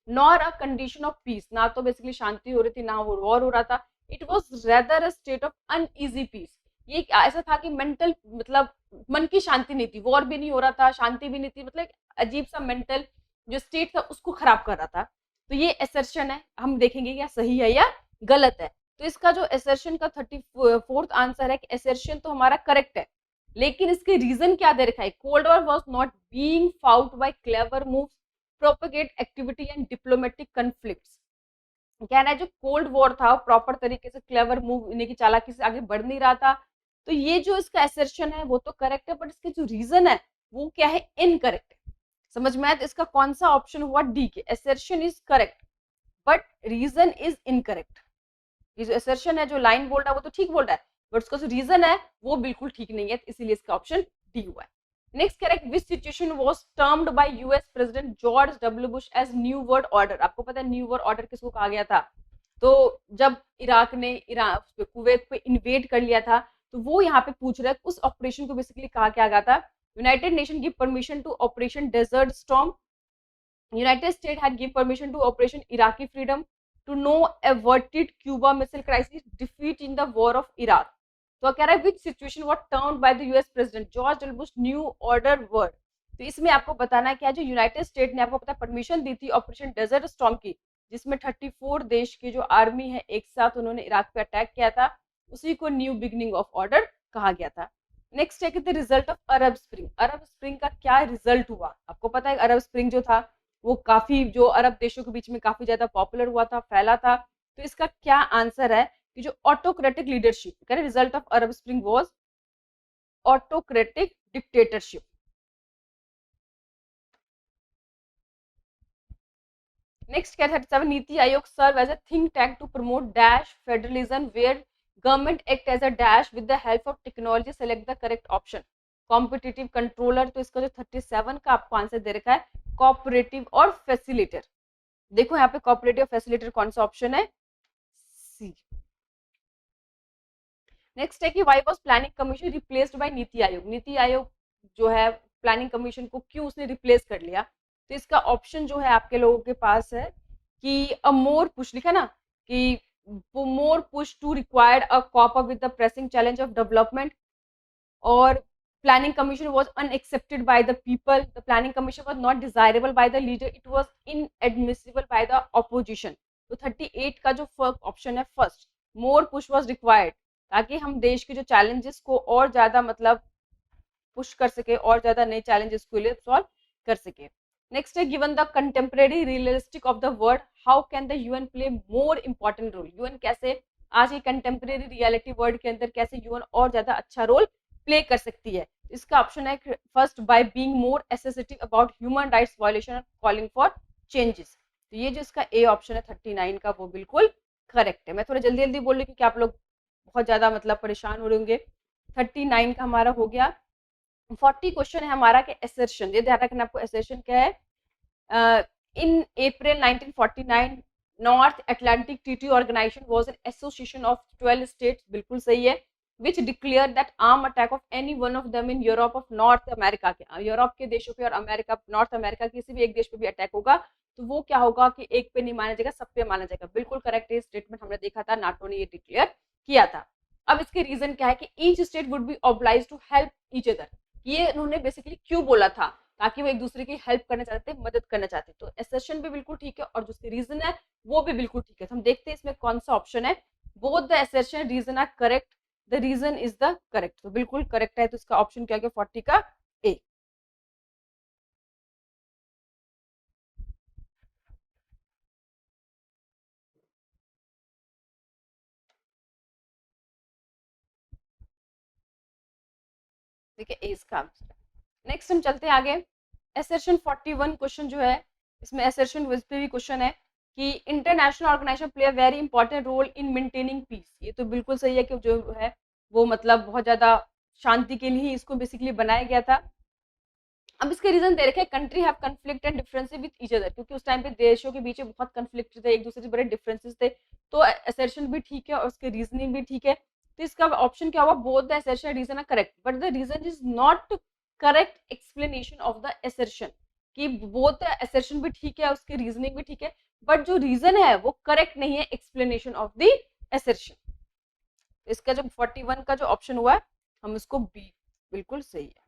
nor a condition of peace, ना तो बेसिकली शांति हो रही थी ना वो वॉर हो रहा था। It was rather a state of uneasy peace, ये ऐसा था कि मेंटल मतलब मन की शांति नहीं थी, वॉर भी नहीं हो रहा था, शांति भी नहीं थी, मतलब अजीब सा मेंटल जो स्टेट था उसको खराब कर रहा था। तो ये एसर्शन है, हम देखेंगे क्या सही है या गलत है। तो इसका जो एसर्शन का 34th आंसर है कि एसर्शन तो हमारा करेक्ट है, लेकिन इसके रीजन क्या दे रखा है? Cold war was not being fought by clever moves, propagate activity and diplomatic conflicts. कहना है जो कोल्ड वॉर था प्रॉपर तरीके से क्लेवर मूव इन्हें की चालाकी से आगे बढ़ नहीं रहा था। तो ये जो इसका एसर्शन है वो तो करेक्ट है, बट इसके जो रीजन है वो क्या है? इनकरेक्ट है। समझ में आया? तो इसका कौन सा ऑप्शन हुआ? डी के, assertion is correct but reason is incorrect. ये जो एसर्शन है, जो लाइन बोल रहा है वो तो ठीक बोल रहा है, बट उसका जो रीजन है वो बिल्कुल ठीक नहीं है, इसीलिए इसका ऑप्शन डी हुआ है। Next correct which situation was termed by US president George W Bush as new world order. आपको पता है न्यू वर्ल्ड ऑर्डर किसको कहा गया था? तो जब इराक ने कुवैत पे इन्वेड कर लिया था तो वो यहाँ पे पूछ रहा है उस ऑपरेशन को बेसिकली कहा क्या गया था, United Nation give permission to operation desert storm, United State had give permission to operation Iraqi freedom, to no averted Cuba missile crisis, defeat in the war of Iraq. तो कह रहा है which situation was turned by the US president George W Bush new order word. तो इसमें आपको बताना है क्या जो यूनाइटेड स्टेट ने आपको पता परमिशन दी थी ऑपरेशन डेजर्ट स्टॉर्म की, जिसमें 34 देश की जो आर्मी है एक साथ उन्होंने इराक पे अटैक किया था, उसी को न्यू बिगनिंग ऑफ ऑर्डर कहा गया था। नेक्स्ट है कि the result of Arab spring, Arab spring का क्या रिजल्ट हुआ। आपको पता है अरब स्प्रिंग जो था वो काफी जो अरब देशों के बीच में काफी ज्यादा पॉपुलर हुआ था, फैला था। तो इसका क्या आंसर है कि जो autocratic leadership, result of Arab spring was autocratic dictatorship. Next क्या 37 NITI Aayog serve as a think tank to promote dash federalism where government act as a dash with the help of technology, select the correct option. Competitive controller, तो इसका जो 37 का आपको आंसर दे रखा है कोऑपरेटिव और फैसिलिटेटर। देखो यहाँ पे कोऑपरेटिव फैसिलिटेटर कौन सा ऑप्शन है, सी। नेक्स्ट है कि why was planning commission replaced by NITI आयोग, नीति आयोग जो है प्लानिंग कमीशन को क्यों उसने रिप्लेस कर लिया। तो इसका ऑप्शन जो है आपके लोगों के पास है कि अ मोर पुश, लिखा ना कि more push to required a cope up with the pressing challenge of development, और planning commission was unaccepted by the people, the planning commission was not desirable by the leader, it was inadmissible by the opposition। तो 38 का जो ऑप्शन है first, more push was required, ताकि हम देश के जो चैलेंजेस को और ज्यादा मतलब पुश कर सके और ज्यादा नए चैलेंजेस को लिए सॉल्व कर सके। नेक्स्ट है given the contemporary realistic of the world how can the UN play more important role, UN कैसे आज की कंटेम्प्रेरी रियलिटी वर्ल्ड के अंदर कैसे यूएन और ज्यादा अच्छा रोल प्ले कर सकती है। इसका ऑप्शन है first by being more assertive about human rights violation और कॉलिंग फॉर चेंजेस। तो ये जो इसका ए ऑप्शन है 39 का वो बिल्कुल करेक्ट है। मैं थोड़ा जल्दी जल्दी बोल रही हूँ क्योंकि आप लोग बहुत ज्यादा मतलब परेशान हो रहे होंगे। 39 का हमारा हो गया। 40 क्वेश्चन है हमारा कि एसर्शन, ये ध्यान रखना आपको एसर्शन क्या है। In April 1949 North Atlantic Treaty Organization was an association of 12 states, बिल्कुल सही है, which declared that arm attack of any one of them in Europe of North America के यूरोप के देशों पे और अमेरिका नॉर्थ अमेरिका किसी भी एक देश पे भी अटैक होगा तो वो क्या होगा कि एक पे नहीं माना जाएगा, सब पे माना जाएगा। बिल्कुल करेक्ट है स्टेटमेंट, हमने देखा था नाटो ने ये डिक्लेयर किया था। अब इसके रीजन क्या है कि each state would be oblige to help each other, ये उन्होंने बेसिकली क्यों बोला था, ताकि वो एक दूसरे की हेल्प करना चाहते, मदद करना चाहते। तो एसेशन भी बिल्कुल ठीक है और जो उसके रीजन है वो भी बिल्कुल ठीक है। तो हम देखते हैं इसमें कौन सा ऑप्शन है। Both the assertion reason are correct, the reason is the correct, तो बिल्कुल करेक्ट है। तो इसका ऑप्शन क्या गया 40 का ए। ठीक है ए इसका आंसर। नेक्स्ट हम चलते हैं आगे। एसर्शन 41 क्वेश्चन जो है इसमें एसर्शन पे भी क्वेश्चन है कि international organisation play a very important role in maintaining peace. ये तो बिल्कुल सही है कि जो है वो मतलब बहुत ज्यादा शांति के लिए इसको बेसिकली बनाया गया था। अब इसके रीजन दे रखे country have conflict and differences with each other, क्योंकि उस टाइम पे देशों के बीच में बहुत कन्फ्लिक्ट थे, एक दूसरे से बड़े डिफरेंसेस थे। तो असर्शन भी ठीक है और उसके रीजनिंग भी ठीक है। तो इसका ऑप्शन क्या हुआ, both the assertion reason are correct but the reason is not correct explanation of the assertion, कि बोथ द असर्शन भी ठीक है उसके रीजनिंग भी ठीक है बट जो रीजन है वो करेक्ट नहीं है एक्सप्लेनेशन ऑफ द असर्शन। इसका जो 41 का जो ऑप्शन हुआ है हम इसको बी बिल्कुल सही है।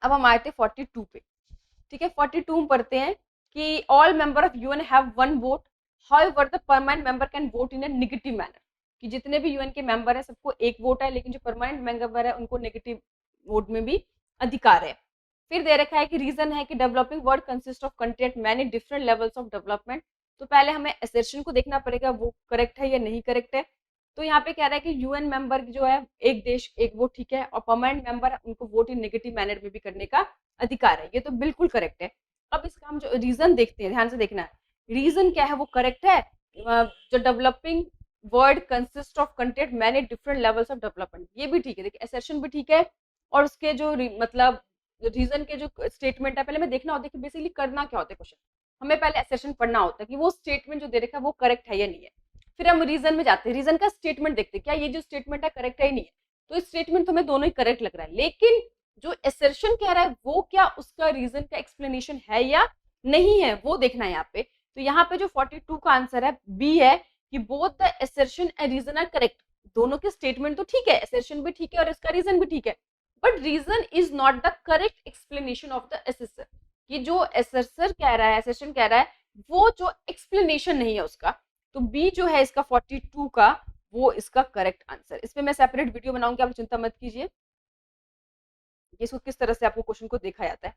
अब हम आए थे 42 पे। ठीक है 42 में पढ़ते हैं कि all member of UN have one vote, however the permanent member can vote in a negative manner, कि जितने भी यूएन के मेंबर है सबको एक वोट है, लेकिन जो परमानेंट मेंबर है उनको नेगेटिव वोट में भी अधिकार है। फिर दे रखा है कि रीजन है कि developing world consist of country at many different levels of development. तो पहले हमें असर्शन को देखना पड़ेगा वो करेक्ट है या नहीं करेक्ट है। तो यहाँ पे कह रहा है कि यूएन मेंबर जो है एक देश एक वोट ठीक है, और परमानेंट मेंबर उनको वोट इन नेगेटिव मैनर में भी करने का अधिकार है, ये तो बिल्कुल करेक्ट है। अब इसका हम जो रीजन देखते हैं, ध्यान से देखना है रीजन क्या है, वो करेक्ट है। जो developing world consist of country at many different levels of development, ये भी ठीक है। देखिए असर्शन भी ठीक है और उसके जो मतलब रीजन के जो स्टेटमेंट है पहले मैं देखना होता है कि बेसिकली करना क्या होता है क्वेश्चन, हमें पहले असर्शन पढ़ना होता है कि वो स्टेटमेंट जो दे रखा है वो करेक्ट है या नहीं है। फिर हम रीजन में जाते हैं, रीजन का स्टेटमेंट देखते हैं क्या ये जो स्टेटमेंट है करेक्ट है या नहीं है। तो स्टेटमेंट तो हमें दोनों ही करेक्ट लग रहा है, लेकिन जो एसर्शन कह रहा है वो क्या उसका रीजन का एक्सप्लेनेशन है या नहीं है, वो देखना है यहाँ पे। तो यहाँ पे जो 42 का आंसर है बी है कि both the assertion and reason are correct. दोनों के स्टेटमेंट तो ठीक है, एसर्शन भी ठीक है और इसका रीजन भी ठीक है, but reason is not the correct explanation of the assertion. कि जो एसेसर कह रहा है, एसेशन कह रहा है, वो जो एक्सप्लेनेशन नहीं है उसका। तो बी जो है इसका 42 का, वो इसका करेक्ट आंसर। इसमें मैं सेपरेट वीडियो बनाऊंगी, आप चिंता मत कीजिए इसको किस तरह से आपको क्वेश्चन को देखा जाता है।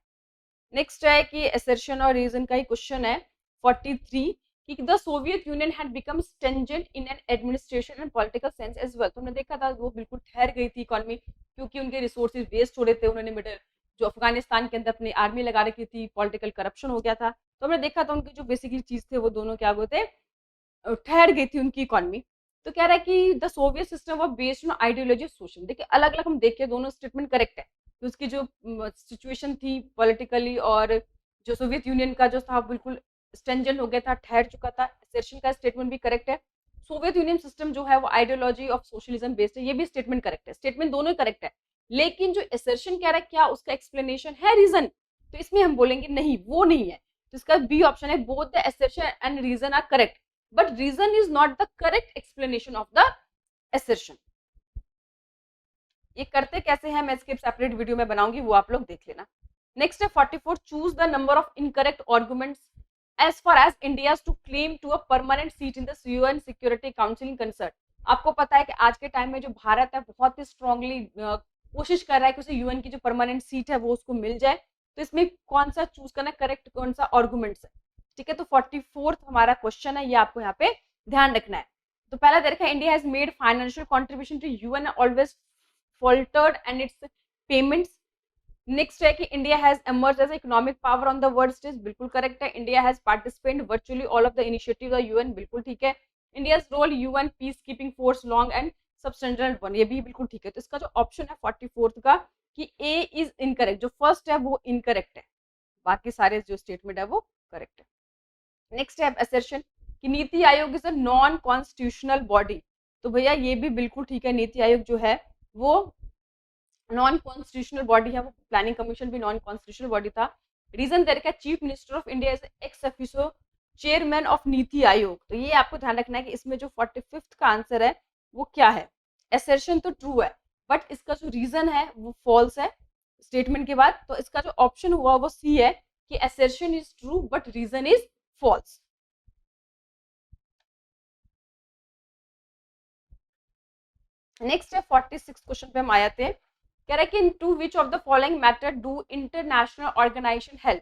नेक्स्ट है कि एसर्शन और रीजन का ही क्वेश्चन है 43 कि the Soviet Union had become stagnant in an administration and political sense as well. तो हमने देखा था वो बिल्कुल ठहर गई थी इकोनॉमी, क्योंकि उनके रिसोर्सेज वेस्ट हो रहे थे, उन्होंने मिडिल जो अफगानिस्तान के अंदर अपनी आर्मी लगा रखी थी, पॉलिटिकल करप्शन हो गया था। तो हमने देखा था उनके जो बेसिकली चीज थे वो दोनों क्या हुए थे, ठहर गई थी उनकी इकोनॉमी। तो कह रहा है कि the Soviet system was based on ideology of social. देखिए अलग अलग हम देखें दोनों स्टेटमेंट करेक्ट है। तो उसकी जो सिचुएशन थी पॉलिटिकली, और जो सोवियत यूनियन का जो था बिल्कुल स्टेंजेंट हो गया था, ठहर चुका था। एसर्शन का स्टेटमेंट भी करेक्ट है। सोवियत यूनियन सिस्टम जो है वो आइडियोलॉजी ऑफ सोशलिज्म बेस्ड है, ये भी स्टेटमेंट करेक्ट है। स्टेटमेंट दोनों ही करेक्ट है, लेकिन जो एसर्शन कह रहा है क्या उसका एक्सप्लेनेशन है, रीजन, तो इसमें हम बोलेंगे नहीं, वो नहीं है। तो इसका बी ऑप्शन है, both the assertion and reason are correct but reason is not the correct explanation of the assertion. ये करते कैसे हैं मैं इसके सेपरेट वीडियो में बनाऊंगी, वो आप लोग देख लेना। नेक्स्ट है 44, choose the number of incorrect arguments as far as India to claim to a permanent seat in the UN Security Council in concert। आपको पता है कि आज के टाइम में जो भारत है बहुत ही स्ट्रांगली कोशिश कर रहा है कि उसे यूएन की जो परमानेंट सीट है वो उसको मिल जाए। तो इसमें कौन सा चूज करना करेक्ट, कौन सा आर्गुमेंट्स है, ठीक है। तो 44th हमारा क्वेश्चन है, ये आपको यहाँ पे ध्यान रखना है। तो पहला देखा, India has made financial contribution to UN always faltered and its payments। Next है कि India has emerged as economic power on the world stage, बिल्कुल करेक्ट है। India has participated virtually all of the initiative of UN, बिल्कुल ठीक है। India's role UN peace keeping force long and substantial one, ये भी बिल्कुल ठीक है। तो इसका जो ऑप्शन है 44th का कि ए इज इनकरेक्ट, जो फर्स्ट है वो इनकरेक्ट है, बाकी सारे जो स्टेटमेंट है वो करेक्ट है। नेक्स्ट है असर्शन कि NITI Aayog is a non constitutional body. तो भैया ये भी बिल्कुल ठीक है, नीति आयोग जो है वो नॉन कॉन्स्टिट्यूशनल बॉडी है, वो प्लानिंग कमीशन भी नॉन कॉन्स्टिट्यूशनल बॉडी था। रीजन दे रखा है chief minister of India is x officio chairman of NITI Aayog. तो ये आपको ध्यान रखना है कि इसमें जो 45th का आंसर है वो क्या है, एसर्शन तो ट्रू है बट इसका जो रीजन है वो फॉल्स है स्टेटमेंट के बाद। तो इसका जो ऑप्शन हुआ वो सी है कि assertion is true but reason is false. Next है 46 क्वेश्चन पे हम आए थे। कह रहा है कि to which of the following matter do international organization help.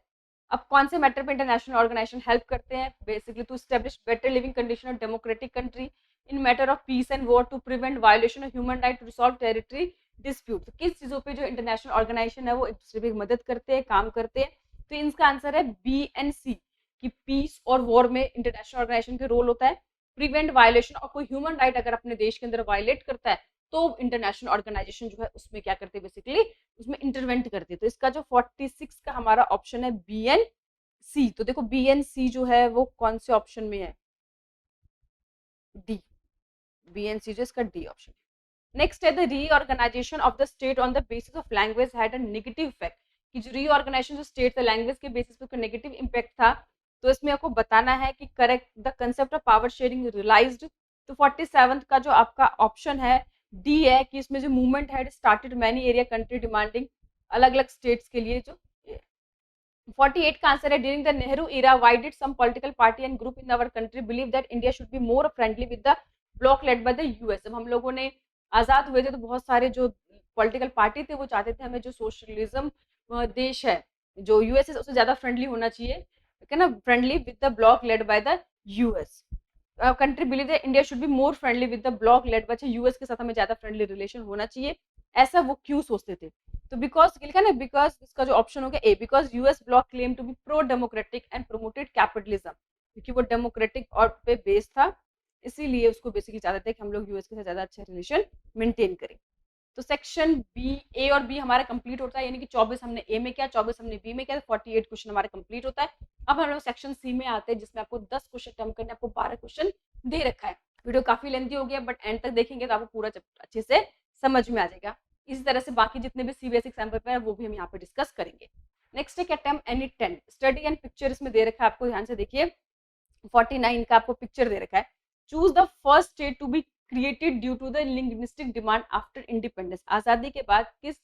अब कौन से मैटर पे इंटरनेशनल ऑर्गेनाइजेशन हेल्प करते हैं, basically to establish better living condition of democratic country, in matter of peace and war, to prevent violation of human right, to resolve territory dispute. तो किस चीजों पे जो इंटरनेशनल ऑर्गेनाइजेशन है वो एक दूसरे की मदद करते हैं, काम करते हैं। तो इनका आंसर है बी एंड सी कि पीस और वॉर में इंटरनेशनल ऑर्गेनाइजेशन का रोल होता है। प्रिवेंट वायोलेशन, और कोई ह्यूमन राइट अगर अपने देश के अंदर वायोलेट करता है तो इंटरनेशनल ऑर्गेनाइजेशन जो है उसमें क्या करते हैं, बेसिकली उसमें इंटरवेंट करते हैं। तो इसका जो 46 का हमारा ऑप्शन है बी एंड सी। तो देखो बी एंड सी जो है वो कौन से ऑप्शन में है, डी, बी एंड सी जो इसका डी ऑप्शन है। नेक्स्ट है the reorganisation of the state on the basis of language had a negative effect. कि जो रीऑर्गेनाइजेशन जो स्टेट था लैंग्वेज के बेसिस पे नेगेटिव इम्पैक्ट था। तो इसमें आपको बताना है कि correct the concept of power sharing realized. तो 47th का जो आपका ऑप्शन है डी है कि इसमें जो मूवमेंट है started many area country demanding, अलग अलग स्टेट्स के लिए जो 48 का आंसर है during the Nehru era why did some political party and group in our country believe that India should be more friendly with the bloc led by the US. जब हम लोगों ने आजाद हुए थे तो बहुत सारे जो पॉलिटिकल पार्टी थे वो चाहते थे हमें जो सोशलिज्म देश है जो यूएस है उससे ज्यादा फ्रेंडली होना चाहिए, ठीक है ना, friendly with the bloc led by the US. Country believe that India should be more friendly with the bloc led bye US के साथ हमें ज्यादा फ्रेंडली रिलेशन होना चाहिए, ऐसा वो क्यों सोचते थे। तो बिकॉज लिखा ना, बिकॉज इसका जो ऑप्शन हो गया A, because US bloc claim to be pro democratic and promoted capitalism, क्योंकि वो डेमोक्रेटिक और पे बेस था, इसीलिए उसको बेसिकली चाहते थे कि हम लोग यूएस के साथ ज्यादा अच्छा रिलेशन मेंटेन करें। तो सेक्शन बी, ए और बी हमारा कंप्लीट होता है, यानी कि 24 हमने ए में किया, 24 हमने बी में किया, 48 क्वेश्चन हमारा कंप्लीट होता है। अब हम लोग सेक्शन सी में आते हैं जिसमें आपको 10 क्वेश्चन अटेम्प्ट करने, आपको 12 क्वेश्चन दे रखा है। वीडियो काफी लेंथी हो गया बट एंड तक देखेंगे तो आपको पूरा अच्छे से समझ में आ जाएगा। इसी तरह से बाकी जितने भी सीबीएसई एग्जाम पेपर है वो भी हम यहाँ पे डिस्कस करेंगे। नेक्स्ट है क्या, term any 10 study and picture इसमें दे रखा है आपको, ध्यान से देखिए 49 का आपको पिक्चर दे रखा है। Choose the first state to be created due to the linguistic demand after independence. आजादी के बाद किस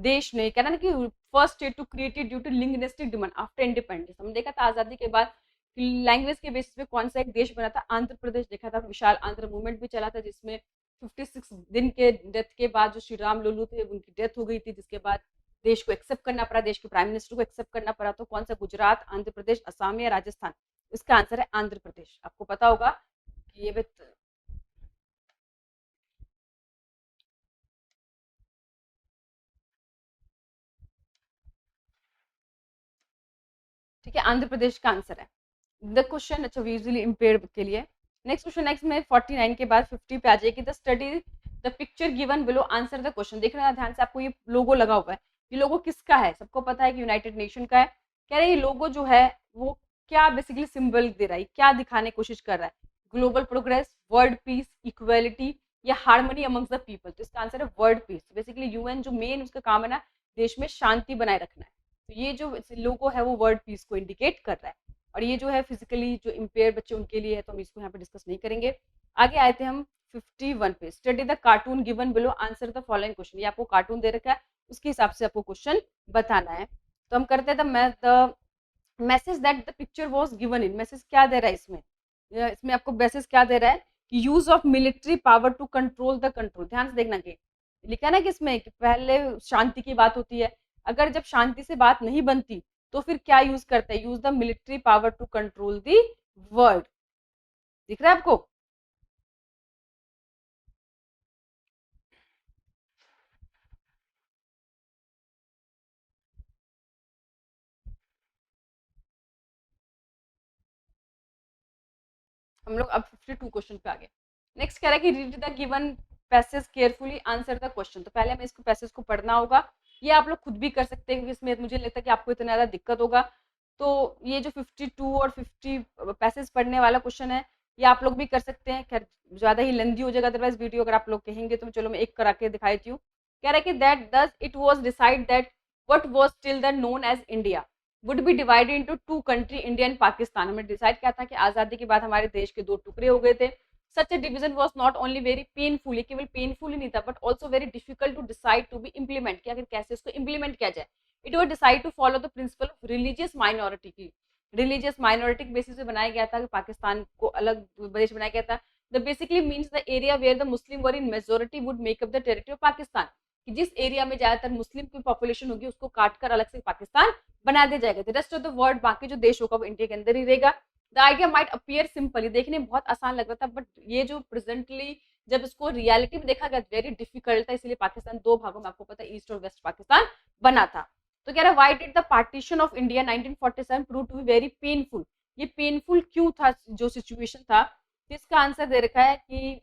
देश ने, कहना ना कि first state to created due to linguistic demand after independence, हमने देखा था आजादी के बाद लैंग्वेज के बेसिस पे कौन सा एक देश बना था, आंध्र प्रदेश। देखा था विशाल आंध्र मूवमेंट भी चला था जिसमें 56 दिन के डेथ के बाद जो श्री राम लोलू थे उनकी डेथ हो गई थी, जिसके बाद देश को एक्सेप्ट करना पड़ा, देश के प्राइम मिनिस्टर को एक्सेप्ट करना पड़ा। तो कौन सा, गुजरात, आंध्र प्रदेश, असम या राजस्थान? इसका आंसर है आंध्र प्रदेश। आपको पता होगा कि ये ठीक है, आंध्र प्रदेश का आंसर है द क्वेश्चन। अच्छा, विजुअली इम्पेयर्ड के लिए नेक्स्ट क्वेश्चन, नेक्स्ट में 49 के बाद 50 पे आ जाएगी। The study the picture given below, answer the question. देख रहे हैं ध्यान से, आपको ये लोगो लगा हुआ है, ये लोगो किसका है? सबको पता है कि यूनाइटेड नेशन का है। कह रहे हैं ये लोगो जो है वो क्या बेसिकली सिंबल दे रहा है, क्या दिखाने की कोशिश कर रहा है? Global progress, world peace, equality या हार्मनी अमंग्स द पीपल? तो इसका आंसर है वर्ल्ड पीस। बेसिकली यूएन जो मेन उसका काम है ना, देश में शांति बनाए रखना है। तो ये जो लोगो है वो वर्ल्ड पीस को इंडिकेट कर रहा है। और ये जो है फिजिकली जो इम्पेयर बच्चे उनके लिए है, तो हम इसको यहाँ पे डिस्कस नहीं करेंगे। आगे आए थे हम 51 पे, study the cartoon given below, answer the following question. ये आपको कार्टून दे रखा है, उसके हिसाब से आपको क्वेश्चन बताना है। तो हम करते हैं the message that the picture was given in. Message क्या दे रहा है इसमें? इसमें आपको मैसेज क्या दे रहा है कि use of military power to control the control. ध्यान से देखना कि लिखा है ना कि इसमें कि पहले शांति की बात होती है, अगर जब शांति से बात नहीं बनती तो फिर क्या यूज करते हैं? Use the military power to control the world. दिख रहा है आपको? हम लोग अब 52 क्वेश्चन पे आ गए। नेक्स्ट कह रहा है कि read the given passage carefully, answer the question. तो पहले हमें इसको पैसेज को पढ़ना होगा, ये आप लोग खुद भी कर सकते हैं क्योंकि इसमें मुझे लगता है कि आपको इतना ज़्यादा दिक्कत होगा। तो ये जो 52 और 50 पैसेज पढ़ने वाला क्वेश्चन है ये आप लोग भी कर सकते हैं। खैर ज़्यादा ही लेंदी हो जाएगा अदरवाइज वीडियो, अगर आप लोग कहेंगे तो चलो मैं एक करा के दिखा देती हूँ। कह रहा है कि that thus it was decide that what was till the known as India would be divided into two country, India and Pakistan. हमने डिसाइड किया था कि आजादी के बाद हमारे देश के दो टुकड़े हो गए थे। Such a division was not only very painful, ये केवल पेनफुल ही नहीं था but also very difficult to decide to be implement, कि आखिर कैसे इसको इम्प्लीमेंट किया जाए। It was decide to follow the principle of religious minority की, रिलीजियस माइनॉरिटी के बेसिस पे बनाया गया था कि पाकिस्तान को अलग देश बनाया गया था। The basically means the area where the Muslim were in majority would make up the territory of Pakistan, कि जिस एरिया में ज्यादातर मुस्लिम की पॉपुलेशन होगी उसको काटकर अलग से पाकिस्तान बना दिया जाएगा। The rest of the world, बाकी जो देश होगा वो इंडिया के अंदर ही रहेगा। The idea might appear simple, देखने में बहुत आसान लग रहा था बट ये जो प्रेजेंटली जब इसको रियलिटी में देखा गया वेरी डिफिकल्ट था, इसलिए पाकिस्तान दो भागों में, आपको पता है ईस्ट और वेस्ट पाकिस्तान बना था। तो कह रहा है why did the partition of India 1947 prove to be very painful, ये पेनफुल क्यों था जो सिचुएशन था? तो इसका आंसर दे रखा है कि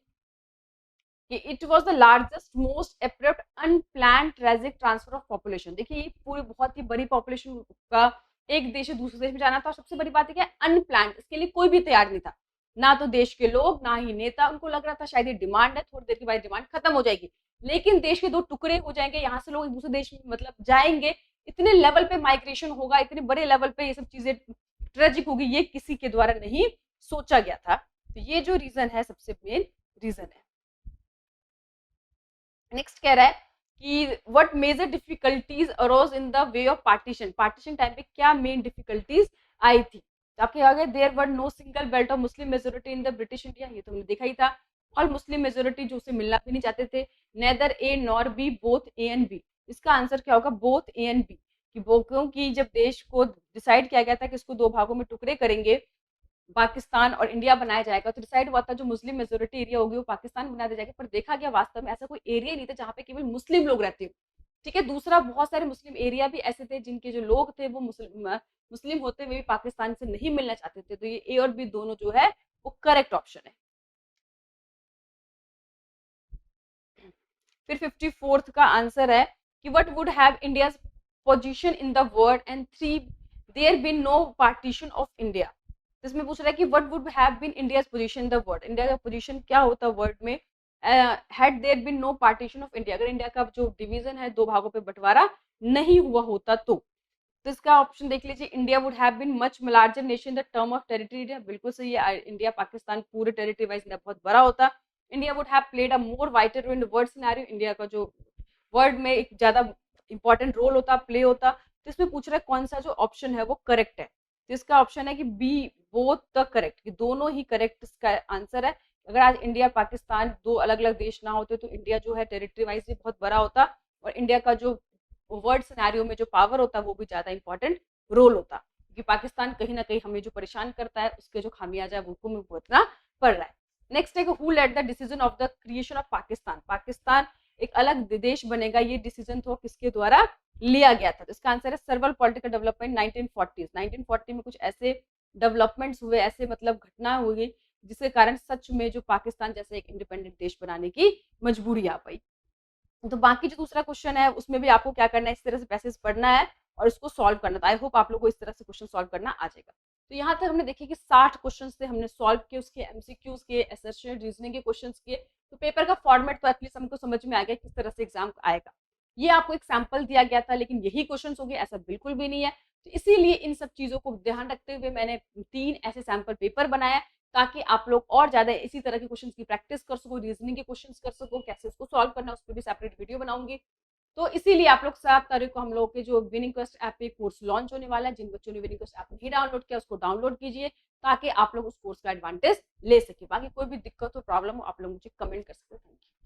it was the largest most abrupt unplanned tragic transfer of population. देखिए ये पूरी बहुत ही बड़ी पॉपुलेशन का एक देश से दूसरे देश में जाना था, और सबसे बड़ी बात है क्या, अनप्लान, इसके लिए कोई भी तैयार नहीं था, ना तो देश के लोग ना ही नेता। उनको लग रहा था शायद ये डिमांड है, थोड़ी देर के बाद डिमांड खत्म हो जाएगी, लेकिन देश के दो टुकड़े हो जाएंगे, यहाँ से लोग एक दूसरे देश में मतलब जाएंगे, इतने लेवल पे माइग्रेशन होगा, इतने बड़े लेवल पे ये सब चीजें ट्रेजिक होगी, ये किसी के द्वारा नहीं सोचा गया था। तो ये जो रीजन है सबसे मेन रीजन है। नेक्स्ट कह रहा है कि what major difficulties arose in the way of partition, partition time पे क्या मेन डिफिकल्टीज आई थी? आपके आगे there were no single belt of Muslim majority in the British India, ये तो हमने देखा ही था। और मुस्लिम मेजोरिटी जो उसे मिलना भी नहीं चाहते थे। Neither A nor B, both A and B. इसका आंसर क्या होगा? Both A and B. कि वो क्योंकि जब देश को डिसाइड किया गया था कि इसको दो भागों में टुकड़े करेंगे, पाकिस्तान और इंडिया बनाया जाएगा, तो डिसाइड हुआ था जो मुस्लिम मेजोरिटी एरिया होगी वो पाकिस्तान बना दिया जाएगा। पर देखा गया वास्तव में ऐसा कोई एरिया नहीं था जहाँ पे केवल मुस्लिम लोग रहते हो। ठीक है, दूसरा बहुत सारे मुस्लिम एरिया भी ऐसे थे जिनके जो लोग थे वो मुस्लिम होते हुए भी पाकिस्तान से नहीं मिलना चाहते थे। तो ये ए और बी दोनों जो है वो करेक्ट ऑप्शन है। फिर 54th का आंसर है कि what would have India's position in the world and three there been no partition of India. इसमें पूछ रहा है कि what would have been India's position in the world, India का पोजीशन क्या होता वर्ल्ड में had there been no partition of India, अगर इंडिया का जो डिवीजन है, दो भागों पे बंटवारा नहीं हुआ होता तो इसका ऑप्शन देख लीजिए, India would have been much larger nation the term of territory, बिल्कुल सही है, इंडिया पाकिस्तान पूरे टेरिटरी वाइज इंडिया बहुत बड़ा होता। India would have played a more wider role in world scenario, India का जो वर्ल्ड में एक ज्यादा इंपॉर्टेंट रोल होता, प्ले होता। तो इसमें पूछ रहा है कौन सा जो ऑप्शन है वो करेक्ट है, तो इसका ऑप्शन है कि बी, बोथ द करेक्ट, दोनों ही करेक्ट इसका आंसर है। अगर आज इंडिया पाकिस्तान दो अलग अलग देश ना होते तो इंडिया जो है टेरिटरी वाइज भी बहुत बड़ा होता, और इंडिया का जो वर्ल्ड सिनेरियो में जो पावर होता है वो भी ज्यादा इंपॉर्टेंट रोल होता, क्योंकि पाकिस्तान कहीं ना कहीं हमें जो परेशान करता है उसके जो खामियाजा है वो हमें भुगतना पड़ रहा है। नेक्स्ट है who led the decision of the creation of Pakistan, Pakistan एक अलग देश बनेगा, ये डिसीजन तो किसके द्वारा लिया गया था, तो इसका आंसर है सर्वल पॉलिटिकल डेवलपमेंट 1940। 1940 में कुछ ऐसे डेवलपमेंट्स हुए, ऐसे मतलब घटना हुई जिसके कारण सच में जो पाकिस्तान जैसे एक इंडिपेंडेंट देश बनाने की मजबूरी आ पाई। तो बाकी जो दूसरा क्वेश्चन है उसमें भी आपको क्या करना है, इस तरह से पैसेज पढ़ना है और इसको सॉल्व करना था। आई होप आप लोग को इस तरह से क्वेश्चन सॉल्व करना आ जाएगा। तो यहाँ तक हमने देखिए कि 60 क्वेश्चन से हमने सॉल्व किए, उसके एमसीक्यूज के, एसेशियल रीजनिंग के क्वेश्चन किए, तो पेपर का फॉर्मेट तो एटलीस्ट हमको समझ में आ गया किस तरह से एग्जाम आएगा। ये आपको एक सैंपल दिया गया था, लेकिन यही क्वेश्चन होंगे ऐसा बिल्कुल भी नहीं है। तो इसीलिए इन सब चीजों को ध्यान रखते हुए मैंने 3 ऐसे सैंपल पेपर बनाया, ताकि आप लोग और ज्यादा इसी तरह के क्वेश्चंस की प्रैक्टिस कर सको, रीजनिंग के क्वेश्चंस कर सको, कैसे उसको सॉल्व करना है उस पर भी सेपरेट वीडियो बनाऊंगी। तो इसीलिए आप लोग 7 तारीख को हम लोग के जो विनिंग क्वेस्ट ऐप पे कोर्स लॉन्च होने वाला है, जिन बच्चों ने विनिंग क्वेस्ट ऐप नहीं डाउनलोड किया उसको डाउनलोड कीजिए, ताकि आप लोग उस कोर्स का एडवांटेज ले सके। बाकी कोई भी दिक्कत हो, प्रॉब्लम हो, आप लोग मुझे कमेंट कर सकते हैं। Thank you.